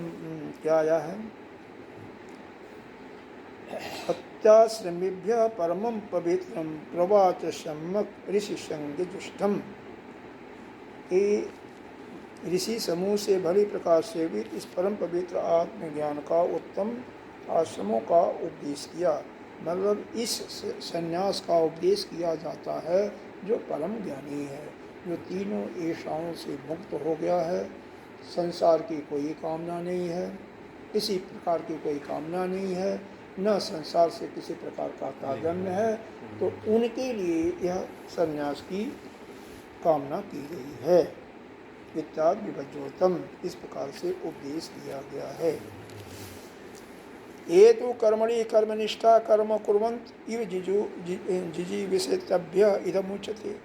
क्या आया है? अत्याश्रमिभ्य परमं पवित्रं प्रवाच सम्यक ऋषि संग जुष्टम। ऋषि समूह से भली प्रकार सेवित इस परम पवित्र आत्मज्ञान का उत्तम आश्रमों का उपदेश किया। मतलब इस संन्यास का उपदेश किया जाता है जो परम ज्ञानी है, जो तीनों ऐशाओं से मुक्त हो गया है, संसार की कोई कामना नहीं है, किसी प्रकार की कोई कामना नहीं है, न संसार से किसी प्रकार का ताजन्य है, तो उनके लिए यह संन्यास की कामना की गई है। इत्यादि विभज्योतम, इस प्रकार से उपदेश दिया गया है। ये तो कर्मणि कर्मनिष्ठा कर्म कुर्वन्त इव जिजीविषेतभ्य इदमुच्यते।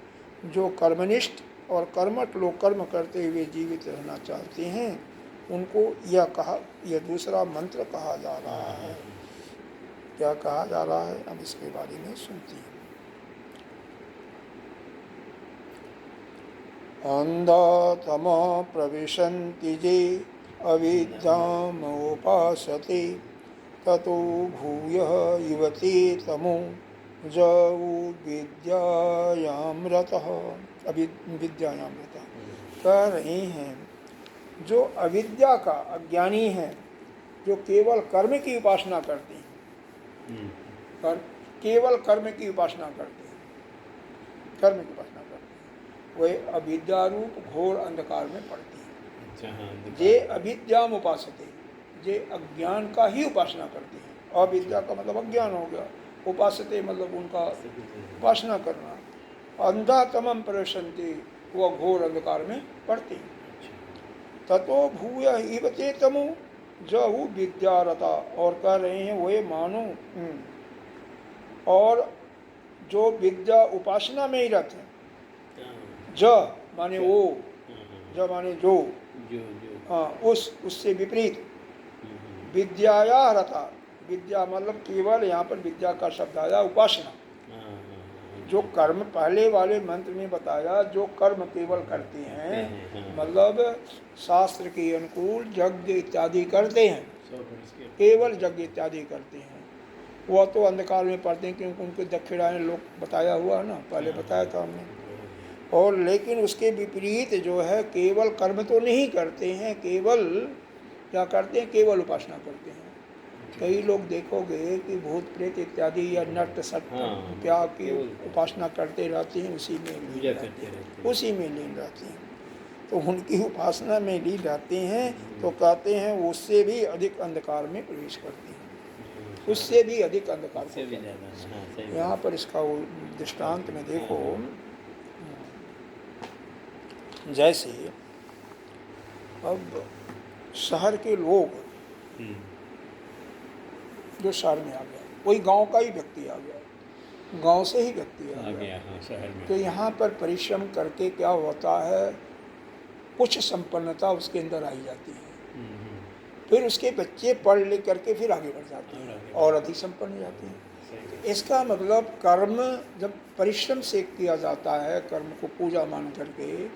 जो कर्मनिष्ठ और कर्मठ लोग कर्म करते हुए जीवित रहना चाहते हैं उनको यह कहा, यह दूसरा मंत्र कहा जा रहा है। क्या कहा जा रहा है, अब इसके बारे में सुनती हैं। अंधातम प्रविशन्ति ये अविद्यामुपासते ततो भूयः युवते तमो जौ विद्यायामृतः। अविद्यायामृतः कह रहे हैं जो अविद्या का अज्ञानी है, जो केवल कर्म की उपासना करते हैं, केवल कर्म की उपासना करते हैं, कर्म की उपासना करते हैं, वे अविद्या रूप घोर अंधकार में पड़ते हैं। जे अविद्याम उपासते, जे अज्ञान का ही उपासना करते हैं। अविद्या का मतलब अज्ञान हो गया, उपासते मतलब उनका उपासना करना। अंधातमम प्रविशन्ति, वह घोर अंधकार में पड़ते हैं। ततो भूय इवते तमो जहु विद्यारता, और कह रहे हैं वे मानो, और जो विद्या उपासना में ही रहते हैं। ज माने वो, ज माने जो, हाँ, उससे विपरीत विद्याया रता। विद्या मतलब केवल, यहाँ पर विद्या का शब्द आया उपासना। जो कर्म पहले वाले मंत्र में बताया, जो कर्म केवल करते हैं, मतलब शास्त्र के अनुकूल यज्ञ इत्यादि करते हैं, केवल यज्ञ इत्यादि करते हैं, वह तो अंधकार में पड़ते हैं, क्योंकि उनके दक्षिणाएं लोग बताया हुआ है ना, पहले बताया था हमने। और लेकिन उसके विपरीत जो है केवल कर्म तो नहीं करते हैं, केवल क्या करते हैं, केवल उपासना करते हैं। कई लोग देखोगे कि भूत प्रेत इत्यादि या नट सट क्या की उपासना करते रहते हैं, उसी में लीन रहते हैं, उसी में लीन रहते हैं। तो उनकी उपासना में लीन रहते हैं, तो कहते हैं उससे भी अधिक अंधकार में प्रवेश करते हैं, उससे भी अधिक अंधकार से भी ज़्यादा। यहाँ पर इसका दृष्टांत में देखो, जैसे अब शहर के लोग जो शहर में आ गया, कोई गांव का ही व्यक्ति आ गया, गांव से ही व्यक्ति आ गया शहर में, तो यहाँ पर परिश्रम करके क्या होता है, कुछ संपन्नता उसके अंदर आई जाती है, फिर उसके बच्चे पढ़ लिख करके फिर आगे बढ़ जाते हैं और अधिक संपन्न हो जाते हैं। तो इसका मतलब कर्म जब परिश्रम से किया जाता है, कर्म को पूजा मान करके,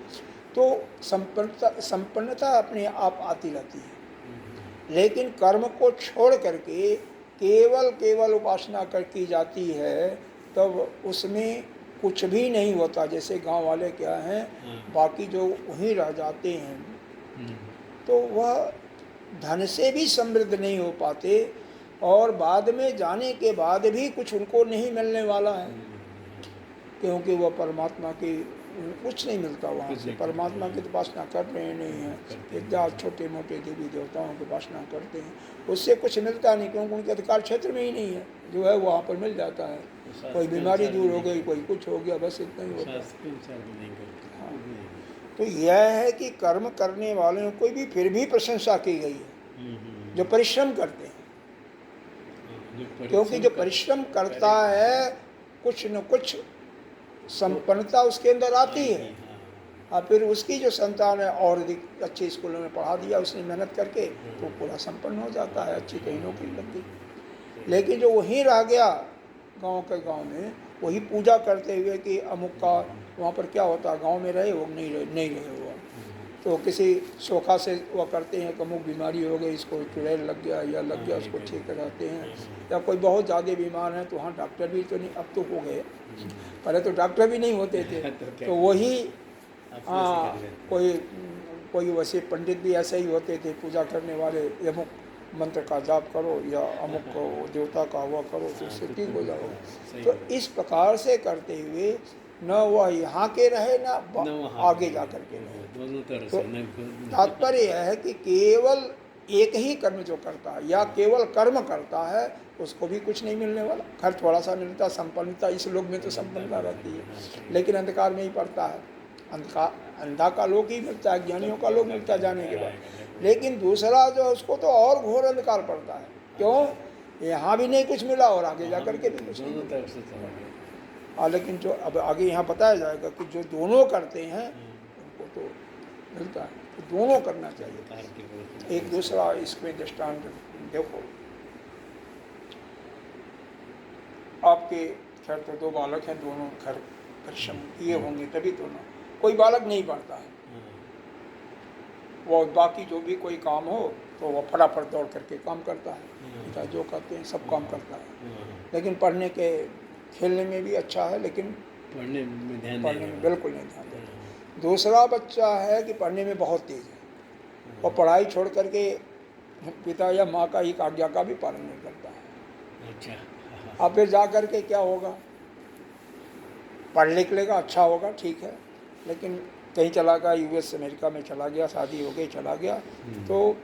तो संपन्नता अपने आप आती रहती है। लेकिन कर्म को छोड़ करके केवल उपासना कर की जाती है, तब उसमें कुछ भी नहीं होता। जैसे गांव वाले क्या हैं, बाकी जो वहीं रह जाते हैं, तो वह धन से भी समृद्ध नहीं हो पाते, और बाद में जाने के बाद भी कुछ उनको नहीं मिलने वाला है, क्योंकि वह परमात्मा की कुछ नहीं मिलता वहाँ से। परमात्मा की उपासना कर रहे नहीं हैं, इतना छोटे मोटे देवी देवताओं की उपासना करते हैं, उससे कुछ मिलता नहीं, क्योंकि उनके अधिकार क्षेत्र में ही नहीं है। जो है वहाँ पर मिल जाता है, कोई बीमारी दूर हो गई, कोई कुछ हो गया, बस इतना ही होता है। हाँ, तो यह है कि कर्म करने वालों को भी फिर भी प्रशंसा की गई है, जो परिश्रम करते हैं, क्योंकि जो परिश्रम करता है कुछ न कुछ संपन्नता उसके अंदर आती है, और फिर उसकी जो संतान है और अधिक अच्छे स्कूलों में पढ़ा दिया उसने मेहनत करके, तो पूरा संपन्न हो जाता है, अच्छी कहीं नौकरी लग गई। लेकिन जो वहीं रह गया गांव के गांव में, वही पूजा करते हुए कि अमुक का वहाँ पर क्या होता है, गांव में रहे वो नहीं रहे हुआ, तो किसी शोखा से वह करते हैं कि अमुक बीमारी हो गई, इसको चुड़ैल लग गया या लग गया, उसको ठीक कराते हैं। या कोई बहुत ज़्यादा बीमार है तो वहाँ डॉक्टर भी तो नहीं, अब तो हो गए, पहले तो डॉक्टर भी नहीं होते थे, तो वही कोई वैसे पंडित भी ऐसे ही होते थे, पूजा करने वाले, अमुक मंत्र का जाप करो या अमुक देवता का हुआ करो तो उससे ठीक हो जाओ। तो इस प्रकार से करते हुए न वह यहाँ के रहे न आगे जा कर के रहे। तो तात्पर्य यह है कि केवल एक ही कर्म जो करता है या केवल कर्म करता है, उसको भी कुछ नहीं मिलने वाला। खैर थोड़ा सा मिलता, संपन्नता इस लोक में तो संपन्नता रहती है, लेकिन अंधकार में ही पड़ता है, अंधा का लोक ही मिलता है, ज्ञानियों का लोक मिलता है जाने के बाद। लेकिन दूसरा जो उसको तो और घोर अंधकार पड़ता है, क्यों, यहाँ भी नहीं कुछ मिला और आगे जा करके भी कुछ नहीं मिला। लेकिन जो अब आगे यहाँ बताया जाएगा कि जो दोनों करते हैं उनको तो मिलता है, तो दोनों करना चाहिए। एक दूसरा इसमें दृष्टांत देखो, आपके खैर तो दो बालक हैं, दोनों घर परिश्रम किए होंगे तभी तो ना, कोई बालक नहीं पढ़ता है, वो बाकी जो भी कोई काम हो तो वो फटाफट दौड़ करके काम करता है, पिता जो कहते हैं सब काम करता है, लेकिन पढ़ने के खेलने में भी अच्छा है, लेकिन पढ़ने में बिल्कुल नहीं ध्यान देता। दूसरा बच्चा है कि पढ़ने में बहुत तेज है, और पढ़ाई छोड़ करके पिता या माँ का ही आज्ञा का भी पालन नहीं करता है। अच्छा, अब फिर जा कर के क्या होगा, पढ़ लिख लेगा, अच्छा होगा, ठीक है, लेकिन कहीं चला गया, यूएस अमेरिका में चला गया, शादी हो गई, चला गया, तो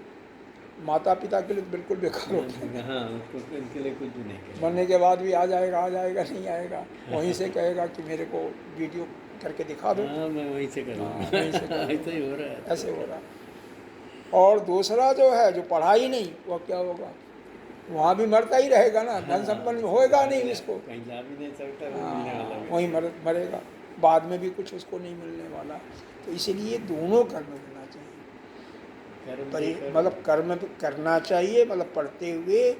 माता पिता के लिए बिल्कुल बेकार हो गया। हाँ, उनके लिए कुछ भी नहीं, मरने के बाद भी आ जाएगा नहीं आएगा, वहीं से कहेगा कि मेरे को वीडियो करके दिखा दो। मैं वहीं से करूँगा, ऐसे ही हो रहा है, ऐसे हो रहा है। और दूसरा जो है जो पढ़ाई नहीं, वो क्या होगा, वहाँ भी मरता ही रहेगा ना, धन संपन्न होएगा नहीं, इसको कहीं जा भी नहीं सकता, वहीं मरेगा, बाद में भी कुछ उसको नहीं मिलने वाला। तो इसीलिए दोनों कर्म करना चाहिए, मतलब कर्म भी करना चाहिए, मतलब पढ़ते हुए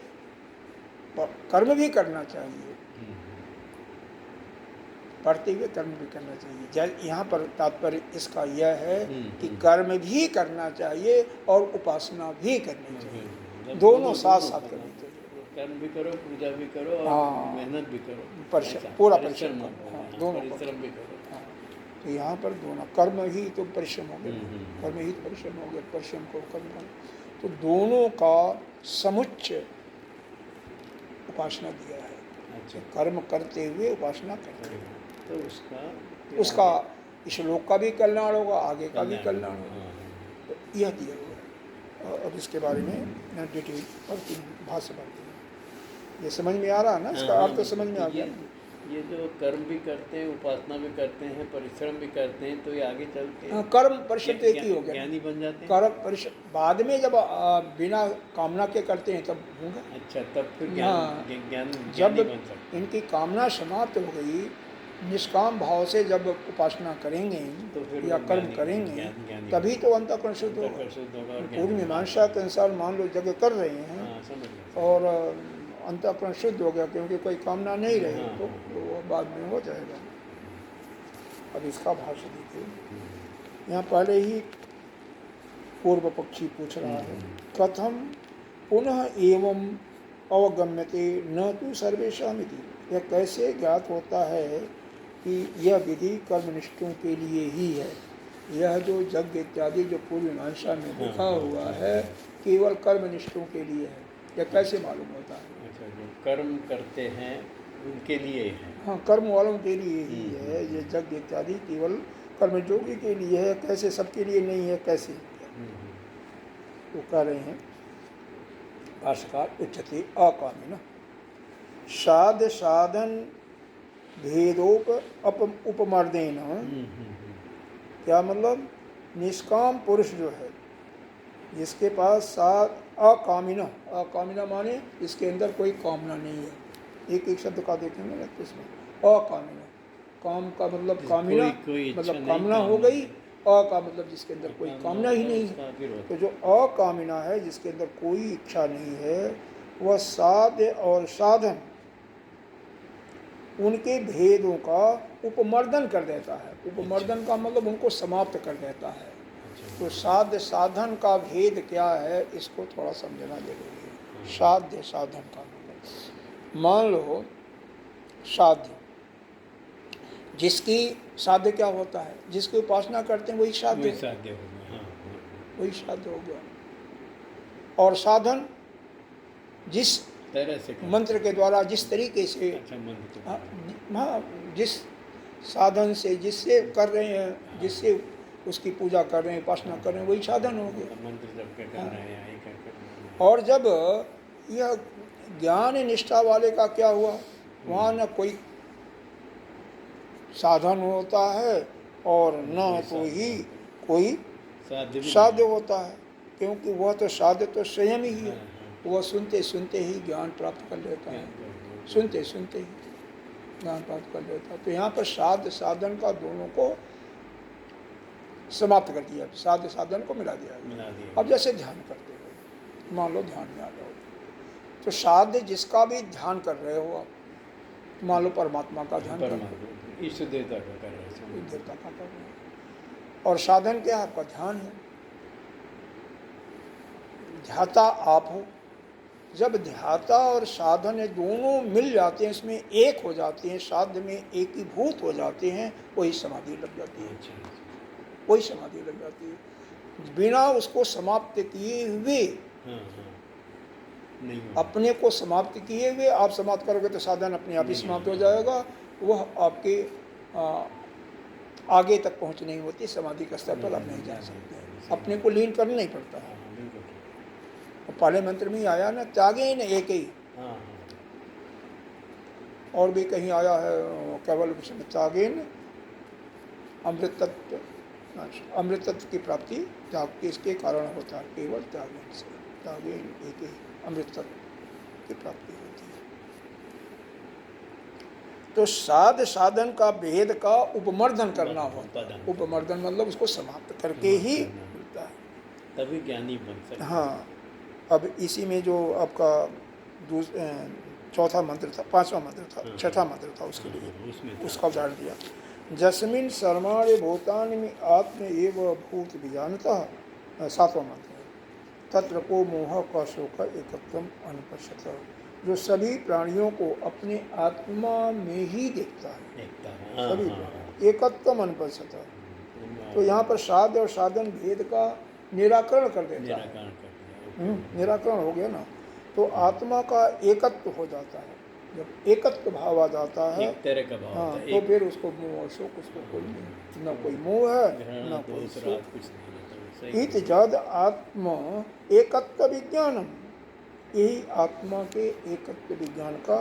कर्म भी करना चाहिए, पढ़ते हुए कर्म भी करना चाहिए। यहाँ पर तात्पर्य इसका यह है कि कर्म भी करना चाहिए और उपासना भी करनी चाहिए, दोनों साथ साथ करनी चाहिए। कर्म भी करो, पूजा भी करो और हाँ। मेहनत भी करो, परिश्रम, ऐसा, पूरा परिश्रम परिश्रम मत करो, करो, हाँ, हाँ, दोनों परिश्रम भी करो। हाँ। तो यहाँ पर दोनों कर्म ही तो परिश्रम हो गया, हम्म। कर्म ही तो परिश्रम हो गया, परिश्रम को कर्म करो। तो दोनों का समुच्चय उपासना दिया है, अच्छा, कर्म करते हुए उपासना करते अरे हुए। वाह। तो उसका फिर उसका आगे इस लोक का भी कल्याण होगा, आगे का भी कल्याण, कल्याण होगा। हाँ, हाँ। तो यह दिया हुआ है। और अब इसके बारे में डिटेल पढ़ती हूँ, भाष्य पढ़ती हूँ। ये समझ में आ रहा है ना, इसका हाँ, अर्थ तो समझ में आ गया ना। ये जो कर्म भी करते हैं, उपासना भी करते हैं, परिश्रम भी करते हैं, तो ये आगे चल के हाँ, कर्म परिश्रम तो एक ही हो गया। ज्ञानी बन जाते हैं। कर्म परिश्रम बाद में जब बिना कामना के करते हैं तब होगा। अच्छा, तब फिर हाँ, ज्ञानी जब बन सकते हैं। इनकी कामना समाप्त हो गई, निष्काम भाव से जब उपासना करेंगे तो फिर या वो कर्म ज्ञानी- करेंगे, ज्ञानी तभी तो अंतःकरण शुद्ध होगा। अंतःकरण शुद्ध होगा और पूर्व ज्ञानी मीमांसा के अनुसार मान लो यज्ञ कर रहे हैं हाँ, समझ गया। और अंतःकरण शुद्ध हो गया, क्योंकि कोई कामना नहीं रही, हाँ, तो हाँ। वो बाद में हो जाएगा। अब इसका भाष्य देखिए, यहाँ पहले ही पूर्व पक्षी पूछ रहा है, कथम पुनः एवं अवगम्यते न तो सर्वेषाम् इति। यह कैसे ज्ञात होता है कि यह विधि कर्मनिष्ठों के लिए ही है। यह जो यज्ञ इत्यादि जो पूर्व मीमांसा में लिखा हुआ है, केवल कर्मनिष्ठों के लिए है। यह कैसे मालूम होता है? अच्छा, जो कर्म करते हैं उनके लिए है। हाँ, कर्म वालों के लिए ही है ये यज्ञ इत्यादि, केवल कर्मयोगी के लिए है। कैसे सबके लिए नहीं है, कैसे? वो कह रहे हैं भाष्यकार, उच्यते अकामिन साध साधन भेदोप उपमर्देन। क्या मतलब? निष्काम पुरुष जो है, जिसके पास साध अकामिना, अकामिना माने इसके अंदर कोई कामना नहीं है। एक एक शब्द का देखेंगे ना, तो इसमें अकामिना, काम का मतलब कामिना, कोई इच्छा मतलब नहीं, कामना हो कामना गई, अ का मतलब जिसके अंदर कोई कामना ही नहीं है। उसका विरोध। तो जो अकामिना है, जिसके अंदर कोई इच्छा नहीं है, वह साध्य और साधन उनके भेदों का उपमर्दन कर देता है। उपमर्दन का मतलब उनको समाप्त कर देता है। तो साध्य साधन का भेद क्या है, इसको थोड़ा समझना जरूरी है। साध्य साधन का मतलब, मान लो साध्य, जिसकी साध्य क्या होता है, जिसकी उपासना करते हैं वही साध्य वही साध्य हो गया। हाँ, वही साध्य हो गया। और साधन जिस तरह से करते मंत्र के द्वारा, जिस तरीके से, अच्छा, मंत्र के हाँ, द्वारा। हाँ, जिस साधन से, जिससे कर रहे हैं, जिससे उसकी पूजा कर रहे हैं, उपासना कर रहे हैं, वही साधन हो गया। मंत्र जप के कर रहे हैं, यही कर और जब यह ज्ञान निष्ठा वाले का क्या हुआ, वहाँ न कोई साधन होता है और न तो ही कोई साध्य होता है, क्योंकि वह तो साध्य तो स्वयं ही है। वह सुनते सुनते ही ज्ञान प्राप्त कर लेता है, सुनते सुनते ही ज्ञान प्राप्त कर लेता है। तो यहाँ पर साध्य साधन का दोनों को समाप्त कर दिया, साध्य साधन को मिला दिया। अब जैसे ध्यान करते हो, मान लो ध्यान में आ जाओ, तो साध्य जिसका भी ध्यान कर रहे हो आप, मान लो परमात्मा का ध्यान कर रहे हो, इष्ट देवता का कर रहे हैं, देवता का कर रहे हो, और साधन क्या है? आपका ध्यान है, ध्याता आप हो। जब ध्याता और साधन ये दोनों मिल जाते हैं, इसमें एक हो जाते हैं, साध्य में एकीभूत हो जाते हैं, वही समाधि लग जाती है। वही समाधि लग जाती है। बिना उसको समाप्त किए हुए, अपने को समाप्त किए हुए आप समाप्त करोगे तो साधन अपने आप ही समाप्त हो जाएगा। वह आपके आगे तक पहुँच नहीं होती, समाधि के स्तर पर आप नहीं जा सकते। अपने को लीन करना नहीं पड़ता है। पहले मंत्र में ही आया ना, त्यागे न एक ही, और भी कहीं आया है केवल विषय त्यागे न अमृत तत्व, अमृत तत्व की प्राप्ति त्याग किसके कारण होता है? केवल त्यागन से, त्यागे एक ही अमृत तत्व की प्राप्ति होती है। तो साध साधन का भेद का उपमर्दन करना होता है। उपमर्दन मतलब उसको समाप्त करके ही मिलता है, तभी ज्ञानी बन सकता है। हाँ। अब इसी में जो आपका चौथा मंत्र था, पांचवा मंत्र था, छठा मंत्र था, उसके लिए उसका उदाहरण दिया। जस्मिन सर्वाणि भूतानि में आत्म एव भूत बीजानतः, सातवां मंत्र, तत्र को मोह का शोक एकत्रम अनुपश्यत। जो सभी प्राणियों को अपने आत्मा में ही देखता है। देखता है। सभी हाँ, प्राणी एकत्व मन पर सता। तो यहाँ पर साध्य और साधन भेद का निराकरण कर देता है। निराकरण कर दिया। निराकरण हो गया ना। तो आत्मा का एकत्व हो जाता है। जब एकत्व भाव आ जाता है, एक तरह का भाव हाँ, होता है, तो एक फिर उसको मोह और शोक उसको कोई नहीं, न कोई मोह है घृणा, न कोई दोष, शोक। राग कुछ नहीं रहता। सही इत जद आत्मा एकत्व विज्ञानम, यही आत्मा के एकत्व विज्ञान का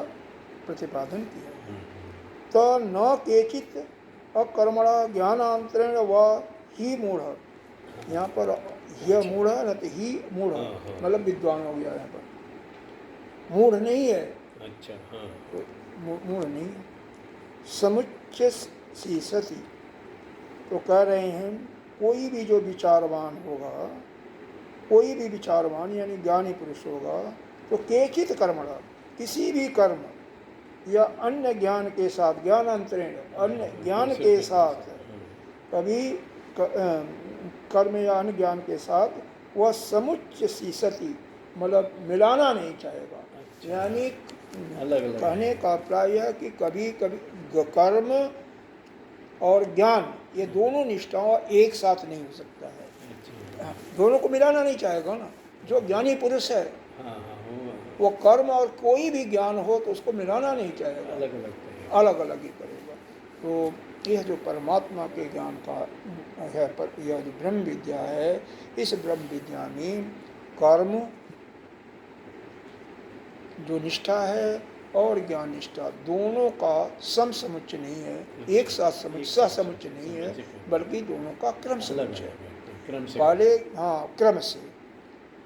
प्रतिपादन किया। तो न केचित अकर्मणा ज्ञानांतरेण व ही मूढ़, यहाँ पर यह मूढ़ है न, तो ही मूढ़ मतलब विद्वान हो गया। यहाँ पर मूढ़ नहीं है। अच्छा, हाँ, तो मूढ़ नहीं है। समुच्चय शीसति, तो कह रहे हैं कोई भी जो विचारवान होगा, कोई भी विचारवान यानी ज्ञानी पुरुष होगा, तो केचित कर्मणा, किसी भी कर्म या अन्य ज्ञान के साथ, ज्ञानांतरेण अन्य ज्ञान के साथ, कभी कर्म या अन्य ज्ञान के साथ वह समुच्चय शीसति मतलब मिलाना नहीं चाहेगा। यानी अलग कहने का प्राय है कि कभी कभी कर्म और ज्ञान ये दोनों निष्ठाओं एक साथ नहीं हो सकता है। दोनों को मिलाना नहीं चाहेगा ना। जो ज्ञानी पुरुष है वो कर्म और कोई भी ज्ञान हो तो उसको मिलाना नहीं चाहेगा, अलग अलग ही करेगा। तो यह जो परमात्मा के ज्ञान का है, पर यह जो ब्रह्म विद्या है, इस ब्रह्म विद्या में कर्म जो निष्ठा है और ज्ञान निष्ठा दोनों का समुच्चय नहीं है, एक साथ सह समुच्चय नहीं है, बल्कि दोनों का क्रम समुच्चय है। पहले क्रम से,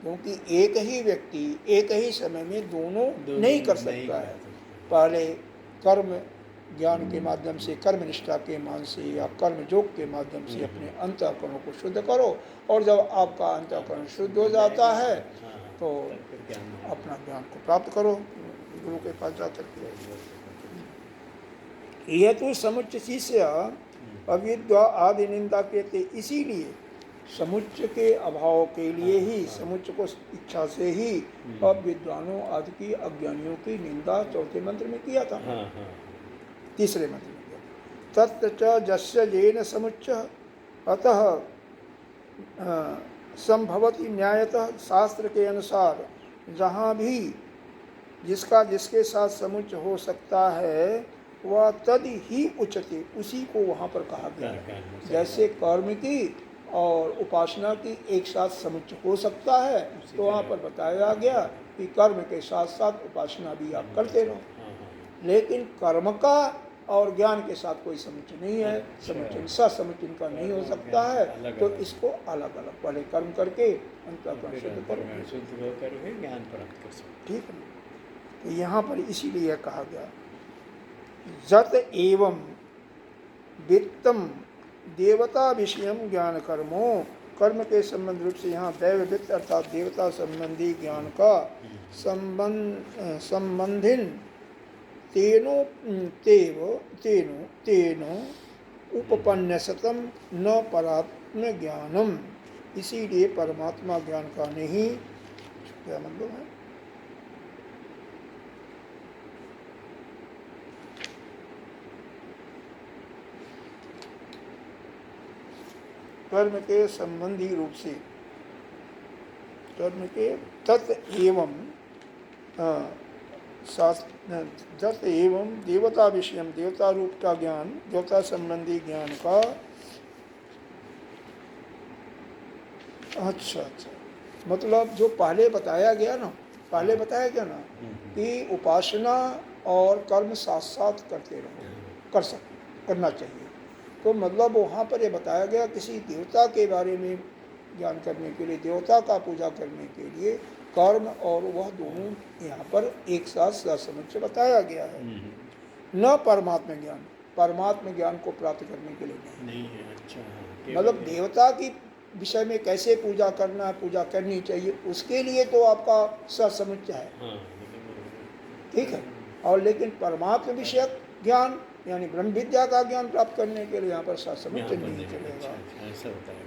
क्योंकि एक ही व्यक्ति एक ही समय में दोनों नहीं कर सकता है। पहले कर्म ज्ञान के माध्यम से, कर्म निष्ठा के मान से या कर्म योग के माध्यम से अपने अंतःकरणों को शुद्ध करो, और जब आपका अंतःकरण शुद्ध हो जाता है तो अपना ज्ञान को प्राप्त करो गुरु के पास जाकर के। यह तो समुच्चय शिष्य अविद्या आदि निंदा कहते, इसीलिए समुच्चय के अभाव के लिए ही, समुच्चय को इच्छा से ही अविद्वानों आदि की अज्ञानियों की निंदा चौथे मंत्र में किया था। तीसरे मंत्र में किया, तत्र च जस्य येन समुच्चय अतः संभवति न्यायतः, शास्त्र के अनुसार जहाँ भी जिसका जिसके साथ समुच्चय हो सकता है वह तद ही उच्चते, उसी को वहाँ पर कहा गया है। जैसे कर्म की और उपासना की एक साथ समुच्चय हो सकता है, तो वहाँ पर बताया गया कि कर्म के साथ साथ उपासना भी आप करते रहो, लेकिन कर्म का और ज्ञान के साथ कोई समुच्चय नहीं है। समुच्चय समुच्चय का नहीं हो सकता है, तो इसको अलग अलग पहले कर्म करके अंतःकरण शुद्ध करो, ज्ञान प्राप्त कर सकते। ठीक है। तो यहाँ पर इसीलिए कहा गया जत एवं वित्तम देवता विषयम ज्ञान कर्मो, कर्म के संबंध रूप से यहाँ दैव वित्त अर्थात देवता संबंधी ज्ञान का संबंधिन तेनो उपपन्नसतम न परात्म ज्ञानम, इसीलिए परमात्मा ज्ञान का नहीं, क्या मतलब है, कर्म के संबंधी रूप से, कर्म के तत् एवं तत् एवं देवता विषयम, देवता रूप का ज्ञान, देवता संबंधी ज्ञान का, अच्छा मतलब जो पहले बताया गया ना, कि उपासना और कर्म साथ साथ करते रहो, करना चाहिए। तो मतलब वहाँ पर ये बताया गया किसी देवता के बारे में ज्ञान करने के लिए, देवता का पूजा करने के लिए कर्म और वह दोनों यहाँ पर एक साथ समुच्चय बताया गया है। न परमात्मा ज्ञान, परमात्मा ज्ञान को प्राप्त करने के लिए नहीं है। अच्छा, मतलब देवता की विषय में कैसे पूजा करना, पूजा करनी चाहिए, उसके लिए तो आपका समुच्चय है, ठीक है। और लेकिन परमात्मा विषयक ज्ञान यानी ब्रह्म विद्या का ज्ञान प्राप्त करने के लिए यहाँ पर समुच्चय नहीं चलेगा।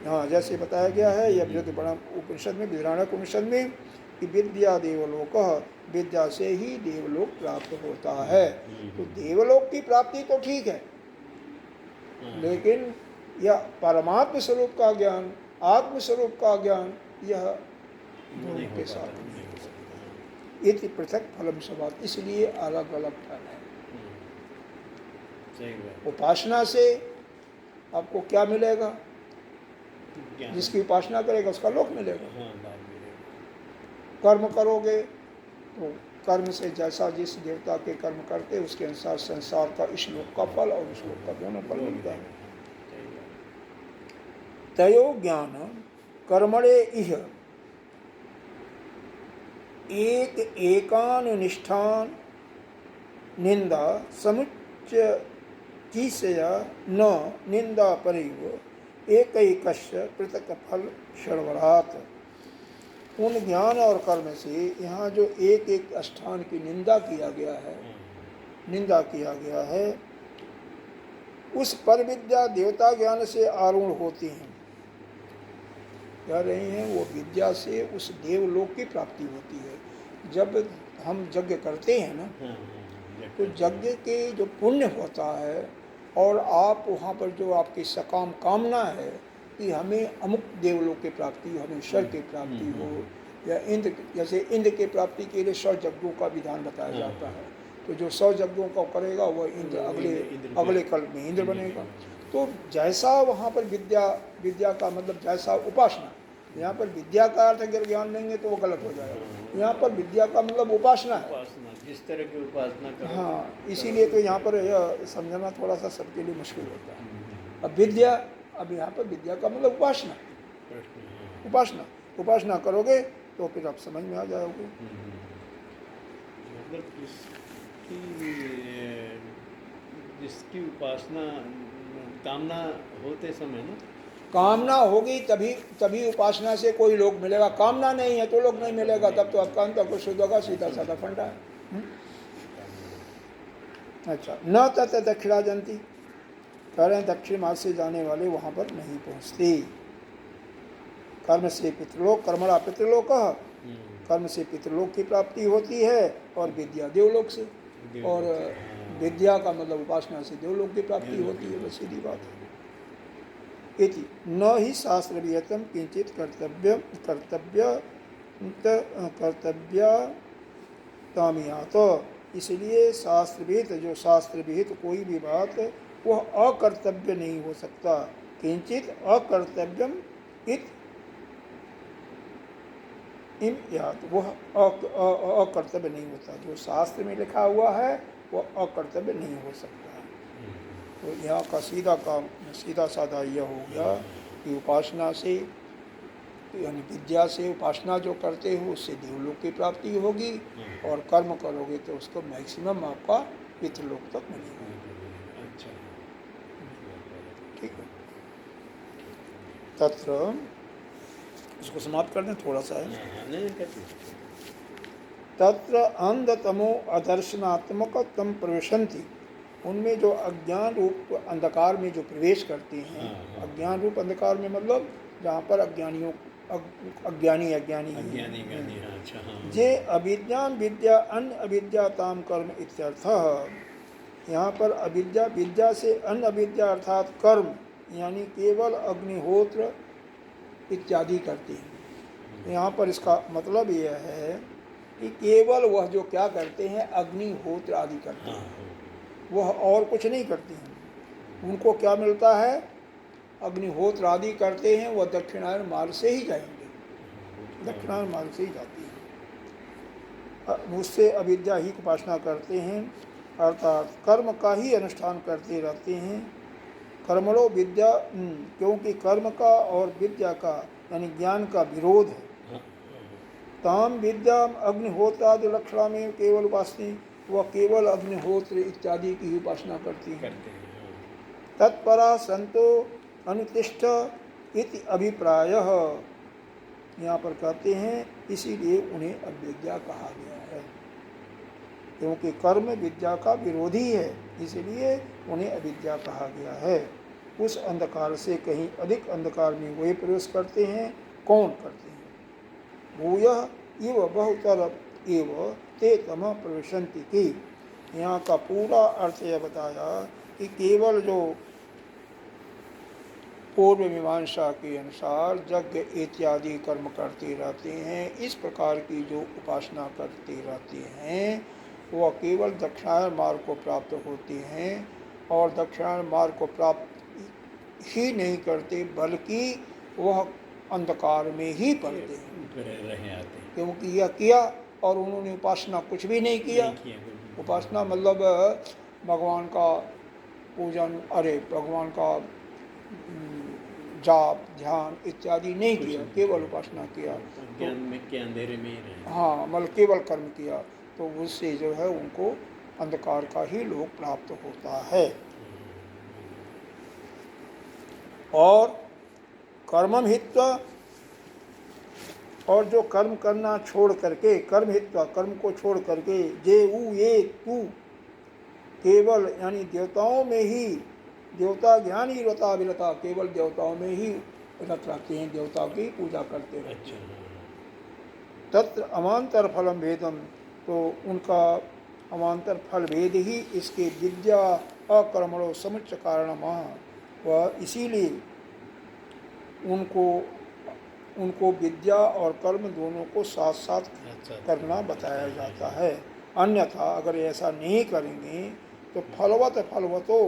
हाँ, जैसे बताया गया है यह उपनिषद में, विद्राणक उपनिषद में कि विद्या देवलोक, विद्या से ही देवलोक प्राप्त होता है। तो देवलोक की प्राप्ति तो ठीक है, लेकिन यह परमात्म स्वरूप का ज्ञान, आत्म स्वरूप का ज्ञान, यह दोनों के साथ नहीं हो सकता। ये पृथक फलम सवाद, इसलिए अलग अलग फल है। उपासना से आपको क्या मिलेगा? जिसकी उपासना करेगा उसका लोक मिलेगा। कर्म करोगे तो कर्म से जैसा जिस देवता के कर्म करते उसके अनुसार संसार का इस लोक का फल और इस लोक का दोनों फल मिलता है। तयो ज्ञान कर्मणे इह एक एकानुनिष्ठान निंदा समुच्चयिष्य न निंदा परिव एकैकस्य पृथक फल षड्वरात्। उन ज्ञान और कर्म से यहाँ जो एक एक स्थान की निंदा किया गया है, उस पर विद्या देवता ज्ञान से आरूढ़ होती हैं। कह रही हैं वो विद्या से उस देवलोक की प्राप्ति होती है। जब हम यज्ञ करते हैं ना, तो यज्ञ के जो पुण्य होता है और आप वहाँ पर जो आपकी सकाम कामना है कि हमें अमुक देवलोक की प्राप्ति हो, हमें ईश्वर की प्राप्ति हो, या इंद्र, जैसे इंद्र की प्राप्ति के लिए 100 यज्ञों का विधान बताया जाता है। तो जो 100 यज्ञों का करेगा वह इंद्र अगले कल में इंद्र बनेगा। तो जैसा वहाँ पर विद्या का मतलब जैसा उपासना, यहाँ पर विद्या का अर्थ अगर ज्ञान लेंगे तो वो गलत हो जाएगा। यहाँ पर विद्या का मतलब उपासना है, जिस तरह की उपासना करें। हाँ, इसीलिए तो यहाँ पर यह समझना थोड़ा सा सबके लिए मुश्किल होता है। अब यहाँ पर विद्या का मतलब उपासना करोगे तो फिर आप समझ में आ जाओगे। मतलब जिसकी उपासना कामना होते समय ना, कामना होगी तभी उपासना से कोई लोग मिलेगा। कामना नहीं है तो लोग नहीं मिलेगा, तब तो आपका अंत को शुद्ध होगा, सीधा साधा फंडा है। अच्छा, न तत् दक्षिणा जनती, कह रहे हैं दक्षिण मार्ग से जाने वाले वहाँ पर नहीं पहुँचते। कर्म से पितृलोक, कर्मणा पितृलोक, कर्म से पितृलोक की प्राप्ति होती है और विद्या देवलोक से, और विद्या का मतलब उपासना से देवलोक की प्राप्ति होती है। बस सीधी बात है। इति न ही शास्त्र विहितम किंचित कर्तव्यतामियात। इसलिए शास्त्र विहित कोई भी बात वह अकर्तव्य नहीं हो सकता। किंचित अकर्तव्यम इत इम यात, वह अकर्तव्य नहीं होता। जो शास्त्र में लिखा हुआ है वह अकर्तव्य नहीं हो सकता। तो यहाँ का सीधा साधा यह हो गया कि उपासना से, यानी विद्या से उपासना जो करते हो उससे देवलोक की प्राप्ति होगी, और कर्म करोगे तो उसको मैक्सिमम आपका पितृलोक तक मिलेगा। ठीक है, तत्र इसको समाप्त कर दें, थोड़ा सा है। तत्र अंधतमो अदर्शनात्मक तम प्रविशन्ति, उनमें जो अज्ञान रूप अंधकार में जो प्रवेश करते हैं, अज्ञान रूप अंधकार में मतलब जहाँ पर अज्ञानी जे अविद्याम विद्या अन्य अविद्याताम कर्म इत्यर्थः। यहाँ पर अविद्या, विद्या से अन्य अविद्या अर्थात कर्म, यानी केवल अग्निहोत्र इत्यादि करते हैं। यहाँ पर इसका मतलब यह है कि केवल वह जो क्या करते हैं, अग्निहोत्र आदि करते हैं, वह और कुछ नहीं करते हैं। उनको क्या मिलता है? अग्निहोत्र आदि करते हैं, वह दक्षिणायन मार्ग से ही जाएंगे, दक्षिणायन मार्ग से ही जाती है। उससे अविद्या ही की उपासना करते हैं, अर्थात कर्म का ही अनुष्ठान करते रहते हैं। कर्मणो विद्या, क्योंकि कर्म का और विद्या का यानी ज्ञान का विरोध है। ताम विद्या अग्निहोत्रादि लक्षणा में केवल उपासनी, वह केवल अग्निहोत्र इत्यादि की उपासना करती है। तत्परा संतो अनुतिष्ठ इति अभिप्रायः, यहाँ पर कहते हैं इसीलिए उन्हें अविद्या कहा गया है, क्योंकि कर्म विद्या का विरोधी है, इसलिए उन्हें अविद्या कहा गया है। उस अंधकार से कहीं अधिक अंधकार में वे प्रवेश करते हैं। कौन करते हैं? भूयः इव बहुतर एव ते तम प्रविशन्ति की। यहाँ का पूरा अर्थ यह बताया कि केवल जो पूर्व मीमांसा के अनुसार यज्ञ इत्यादि कर्म करते रहते हैं, इस प्रकार की जो उपासना करते रहते हैं, वह केवल दक्षिणायन मार्ग को प्राप्त होते हैं। और दक्षिणायन मार्ग को प्राप्त ही नहीं करते, बल्कि वह अंधकार में ही पड़ते हैं। क्योंकि यह किया और उन्होंने उपासना कुछ भी नहीं किया। उपासना मतलब भगवान का पूजन, भगवान का जाप ध्यान इत्यादि नहीं किया, केवल उपासना किया, ज्ञान में के अंधेरे में ही रहे। हाँ, मतलब केवल कर्म किया, तो उससे जो है उनको अंधकार का ही लोक प्राप्त होता है। और कर्मम हित्वा, और जो कर्म करना छोड़ करके, कर्म हित्वा कर्म को छोड़ करके, जे ऊ ये तू, केवल यानी देवताओं में ही, देवता ज्ञानी रता विरता, केवल देवताओं में ही रत रहते हैं, देवता की पूजा करते रहते हैं। तत्र अमांतर फलम भेदम, तो उनका अमांतर फल भेद ही इसके विद्या अकर्मणो समुच्च कारणम, वह इसीलिए उनको विद्या और कर्म दोनों को साथ साथ करना बताया जाता है। अन्यथा अगर ऐसा नहीं करेंगे तो फलवतो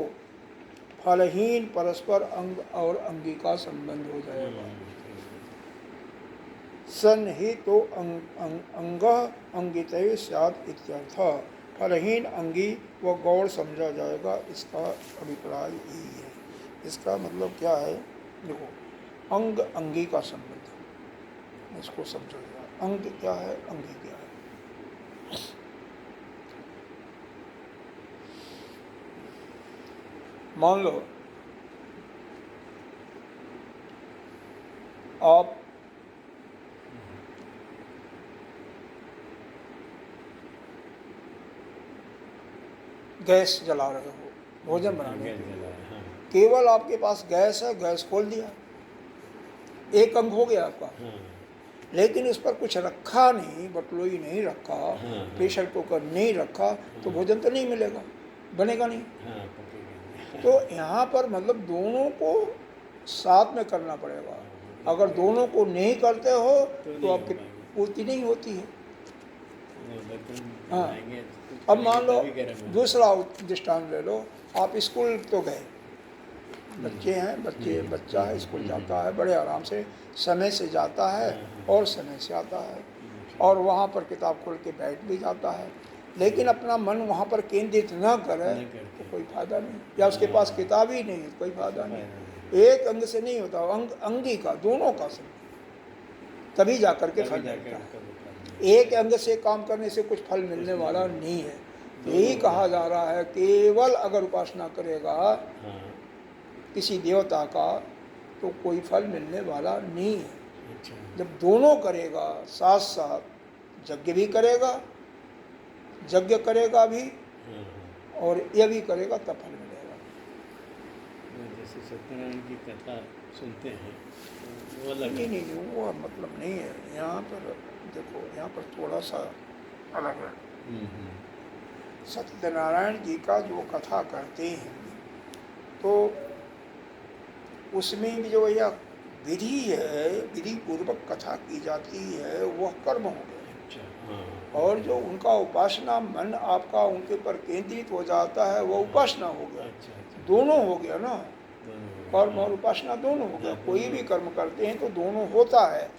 फलहीन परस्पर अंग और अंगी का संबंध हो जाएगा। सन ही तो अंग अंगित स्यात् इत्यर्थ, फलहीन अंगी व गौड़ समझा जाएगा, इसका अभिप्राय यही है। इसका मतलब क्या है, देखो, अंग अंगी का संबंध, इसको समझा जाएगा। अंग क्या है, अंगी क्या है। मान लो आप गैस जला रहे हो भोजन बनाने के लिए, केवल आपके पास गैस है, गैस खोल दिया, एक अंग हो गया आपका। लेकिन उस पर कुछ रखा नहीं, बटलोई नहीं रखा, प्रेशर कुकर नहीं रखा, तो भोजन तो नहीं मिलेगा, बनेगा नहीं। तो यहाँ पर मतलब दोनों को साथ में करना पड़ेगा। अगर दोनों को नहीं करते हो तो आपकी पूर्ति नहीं होती है। हाँ, अब मान लो दूसरा दृष्टांत ले लो, आप स्कूल तो गए, बच्चे हैं, बच्चा है, स्कूल जाता है, बड़े आराम से समय से जाता है और समय से आता है, और वहाँ पर किताब खोल के बैठ भी जाता है, लेकिन अपना मन वहाँ पर केंद्रित न करे तो कोई फायदा नहीं, या उसके पास किताब ही नहीं, कोई फायदा नहीं। एक अंग से नहीं होता, अंगी का, दोनों का संग, तभी जा करके फल मिलता है। एक अंग से काम करने से कुछ फल मिलने वाला नहीं है। यही कहा जा रहा है, केवल अगर उपासना करेगा किसी देवता का तो कोई फल मिलने वाला नहीं है। जब दोनों करेगा साथ साथ, यज्ञ भी करेगा, यज्ञ करेगा भी और यह भी करेगा, तब फल मिलेगा। जैसे सत्यनारायण की कथा सुनते हैं वो अलग नहीं, वो मतलब नहीं है। यहाँ पर देखो, यहाँ पर थोड़ा सा अलग है। सत्यनारायण जी का जो कथा करते हैं तो उसमें भी जो यह विधि है, विधि पूर्वक कथा की जाती है, वह कर्म हो गया। और जो उनका उपासना मन आपका उनके पर केंद्रित हो जाता है, वह उपासना हो गया। दोनों हो गया ना, कर्म और उपासना दोनों हो गया। कोई भी कर्म करते हैं तो दोनों होता है,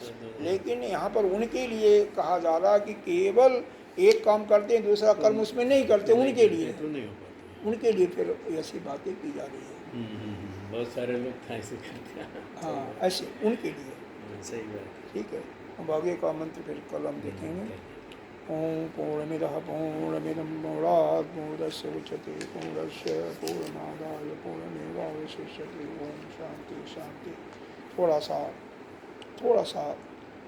लेकिन यहाँ पर उनके लिए कहा जा रहा है कि केवल एक काम करते हैं, दूसरा कर्म उसमें नहीं करते, उनके लिए फिर ऐसी बातें की जा रही है। बहुत सारे लोग ऐसे करते हैं। हाँ, ऐसे उनके लिए सही बात। ठीक है। अब आगे का मंत्र फिर कल हम देखेंगे। ओम पूर्णमिदः पूर्णमिदं पूर्णात् पूर्णस्य उच्यते पूर्णस्य पूर्णमादाय पूर्णमेवावशिष्यते। ओम शांति शांति। थोड़ा सा